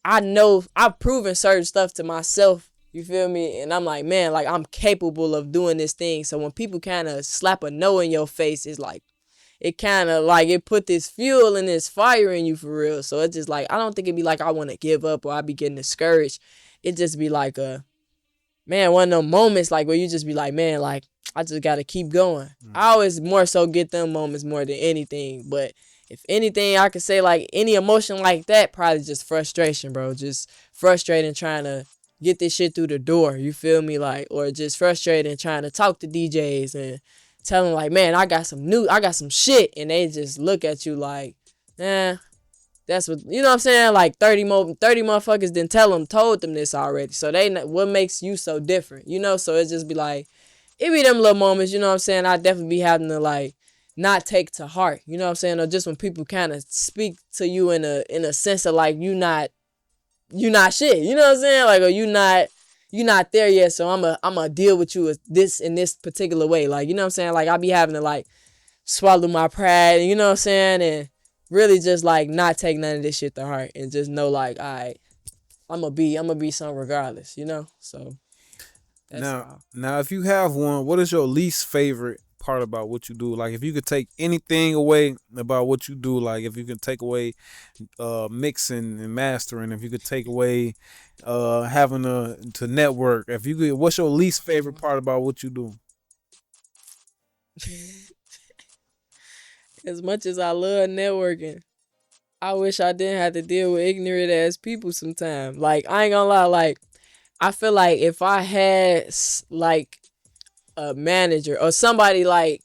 I know I've proven certain stuff to myself. You feel me? And I'm like, man, like I'm capable of doing this thing. So when people kind of slap a no in your face, it's like it kind of like it put this fuel and this fire in you for real. So it's just like I don't think it'd be like I want to give up or I be getting discouraged. It just be like man, one of them moments like where you just be like, man, like I just gotta keep going. I always more so get them moments more than anything. But if anything, I could say like any emotion like that, probably just frustration, bro. Just frustrating trying to get this shit through the door. You feel me? Like, or just frustrating trying to talk to DJs and tell them like, man, I got some shit, and they just look at you like, nah, that's what, you know what I'm saying? Like 30 motherfuckers didn't told them this already. So what makes you so different? You know? So it just be like, it be them little moments, you know what I'm saying? I definitely be having to like not take to heart, you know what I'm saying? Or just when people kind of speak to you in a sense of like you not shit, you know what I'm saying? Like, or you not there yet, so I'm a deal with you as this in this particular way. Like, you know what I'm saying? Like I be having to like swallow my pride, you know what I'm saying? And really just like not take none of this shit to heart and just know like, all right, I'm gonna be something regardless, you know? So that's Now, all. now, if you have one, what is your least favorite part about what you do? Like, if you could take anything away about what you do, like if you could take away mixing and mastering, if you could take away having to network, if you could, what's your least favorite part about what you do? As much as I love networking, I wish I didn't have to deal with ignorant ass people sometimes. Like I ain't gonna lie, like I feel like if I had like a manager or somebody like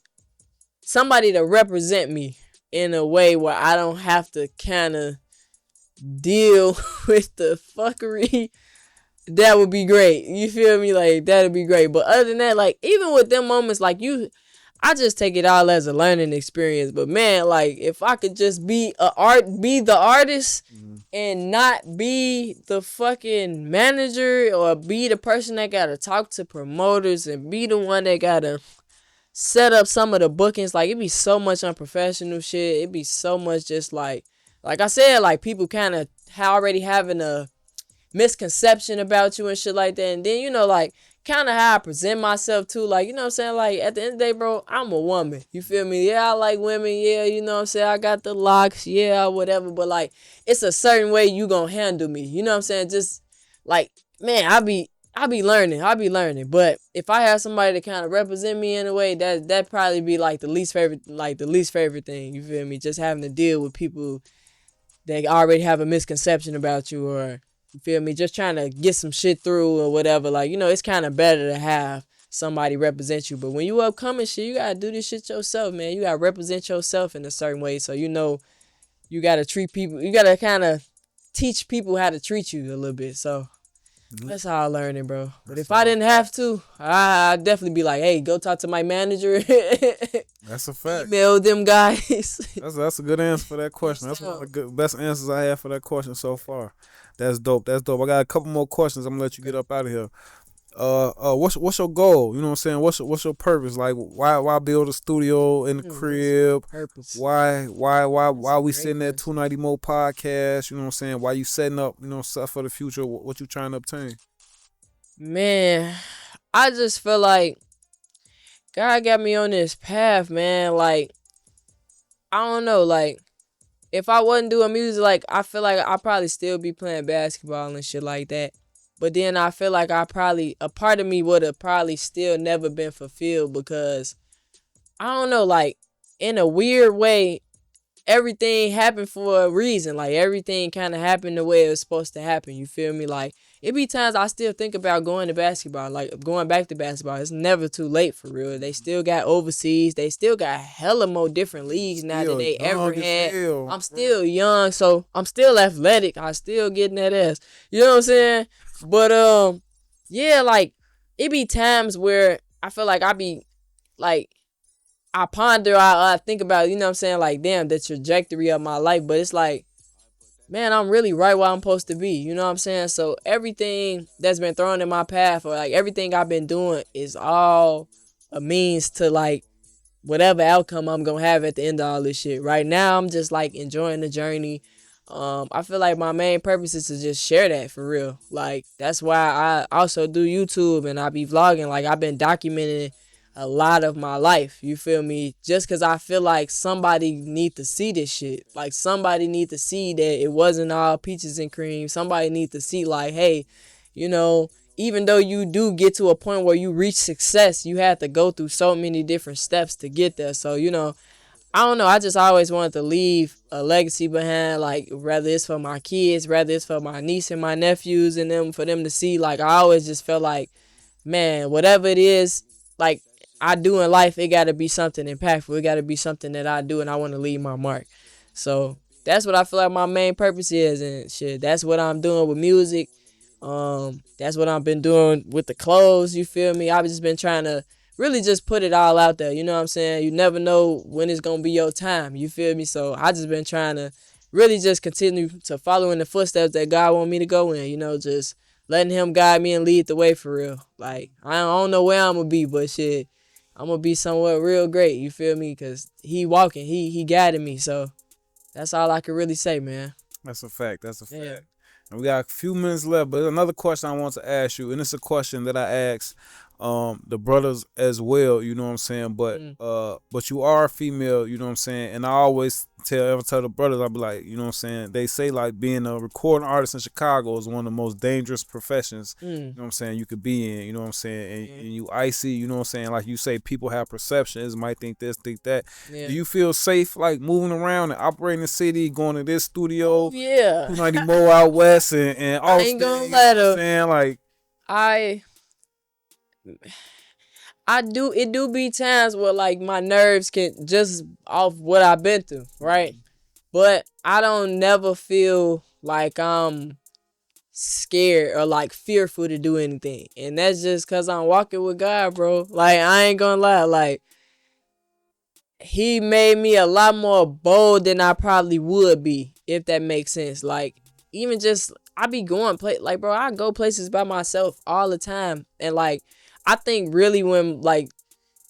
somebody to represent me in a way where I don't have to kind of deal with the fuckery, that would be great. You feel me? Like that'd be great. But other than that, like even with them moments, like I just take it all as a learning experience. But man, like if I could just be the artist and not be the fucking manager or be the person that gotta talk to promoters and be the one that gotta set up some of the bookings, like it'd be so much unprofessional shit. It'd be so much just like I said, like people kind of already having a misconception about you and shit like that. And then, like, kind of how I present myself too. Like, you know what I'm saying? Like, at the end of the day, bro, I'm a woman. You feel me? Yeah, I like women. Yeah, you know what I'm saying? I got the locks. Yeah, whatever. But, like, it's a certain way you gonna handle me. You know what I'm saying? Just, like, man, I be learning. I be learning. But if I have somebody to kind of represent me in a way, that probably be, like, the least favorite thing. You feel me? Just having to deal with people that already have a misconception about you, or you feel me, just trying to get some shit through or whatever. Like, it's kind of better to have somebody represent you. But when you upcoming shit, you gotta do this shit yourself, man. You gotta represent yourself in a certain way. So you gotta treat people. You gotta kind of teach people how to treat you a little bit. So that's how I learned it, bro. But if I didn't have to, I'd definitely be like, hey, go talk to my manager. That's a fact. Email them guys. That's a good answer for that question. That's one of the best answers I have for that question so far. That's dope. That's dope. I got a couple more questions. I'm gonna let you get up out of here. What's your goal? You know what I'm saying? What's your purpose? Like, why build a studio in the crib? Purpose. Why we Great sitting at question. 290 Mo podcast? You know what I'm saying? Why you setting up, stuff for the future? What you trying to obtain? Man, I just feel like God got me on this path, man. Like, I don't know, like, if I wasn't doing music, like, I feel like I'd probably still be playing basketball and shit like that. But then I feel like a part of me would have probably still never been fulfilled because, I don't know, like, in a weird way, everything happened for a reason. Like everything kind of happened the way it was supposed to happen. You feel me? Like it be times I still think about going to basketball, like going back to basketball. It's never too late for real. They still got overseas. They still got hella more different leagues now than Still they ever young as had. hell. I'm still young, so I'm still athletic. I still getting that ass. You know what I'm saying? But yeah, like it be times where I feel like I be like I ponder, I think about, you know what I'm saying, like, damn, the trajectory of my life. But it's like, man, I'm really right where I'm supposed to be. You know what I'm saying? So everything that's been thrown in my path, or like everything I've been doing, is all a means to like whatever outcome I'm gonna have at the end of all this shit. Right now, I'm just like enjoying the journey. I feel like my main purpose is to just share that for real. Like that's why I also do YouTube and I be vlogging. Like I've been documenting a lot of my life. You feel me? Just cause I feel like somebody need to see this shit. Like somebody need to see that it wasn't all peaches and cream. Somebody need to see like, hey, you know, even though you do get to a point where you reach success, you have to go through so many different steps to get there. So, I don't know. I just always wanted to leave a legacy behind, like whether it's for my kids, whether it's for my niece and my nephews and them, for them to see. Like I always just felt like, man, whatever it is, like I do in life, it got to be something impactful. It got to be something that I do and I want to leave my mark. So that's what I feel like my main purpose is, and shit. That's what I'm doing with music. That's what I've been doing with the clothes. You feel me? I've just been trying to really just put it all out there. You know what I'm saying? You never know when it's gonna be your time. You feel me? So I just been trying to really just continue to follow in the footsteps that God want me to go in. Just letting Him guide me and lead the way for real. Like I don't know where I'm gonna be, but shit, I'm gonna be somewhere real great. You feel me? Cause He walking, He guided me. So that's all I can really say, man. That's a fact. That's a Yeah. fact. And we got a few minutes left, but there's another question I want to ask you, and it's a question that I ask the brothers as well, you know what I'm saying? Mm. But you are a female, you know what I'm saying? And I always tell the brothers, I be like, you know what I'm saying? They say like being a recording artist in Chicago is one of the most dangerous professions, Mm. you know what I'm saying, you could be in, you know what I'm saying? Yeah. And you icy, you know what I'm saying? Like you say, people have perceptions, might think this, think that. Yeah. Do you feel safe like moving around and operating the city, going to this Oh studio, yeah. 290 Mo out west and I all ain't things, gonna you know let what I'm her. saying? Like, I I do it do be times where like my nerves can just off what I've been through, right? But I don't never feel like I'm scared or like fearful to do anything. And that's just cause I'm walking with God, bro. Like I ain't gonna lie, like he made me a lot more bold than I probably would be, if that makes sense. Like even just I be going like bro, I go places by myself all the time. And like I think really when like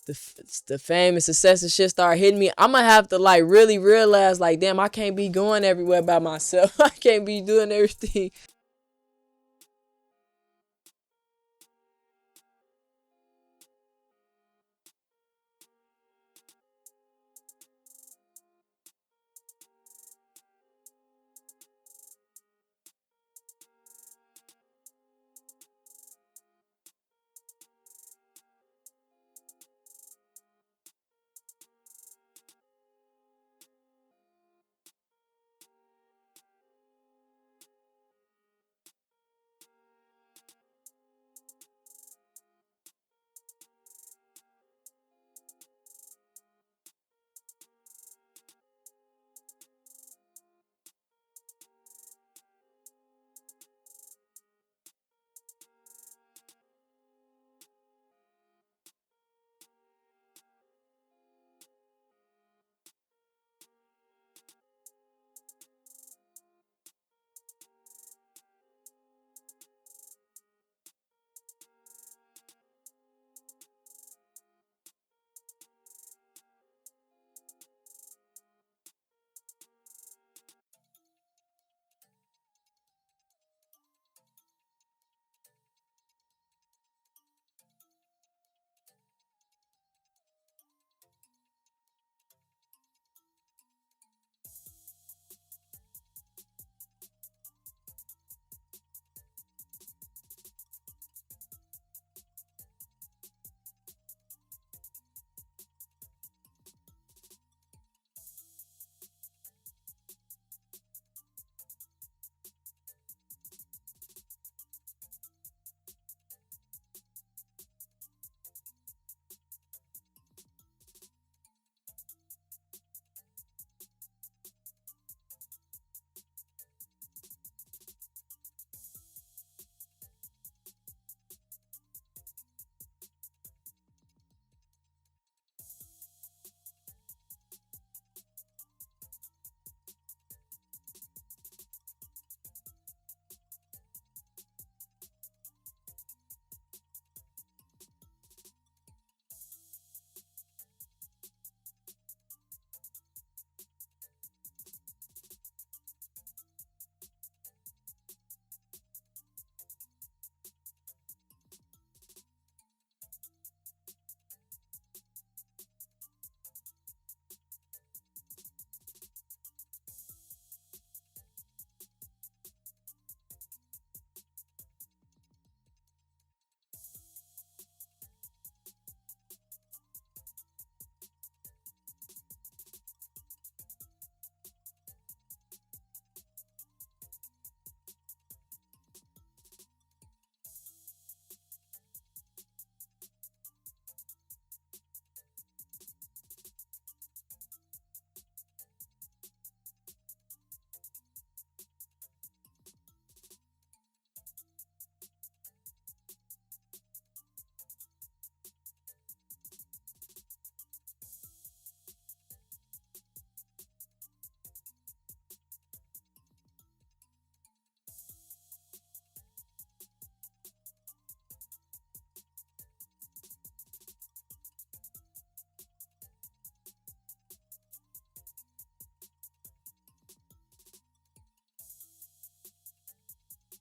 the fame and success and shit start hitting me, I'm gonna have to like really realize like damn, I can't be going everywhere by myself. I can't be doing everything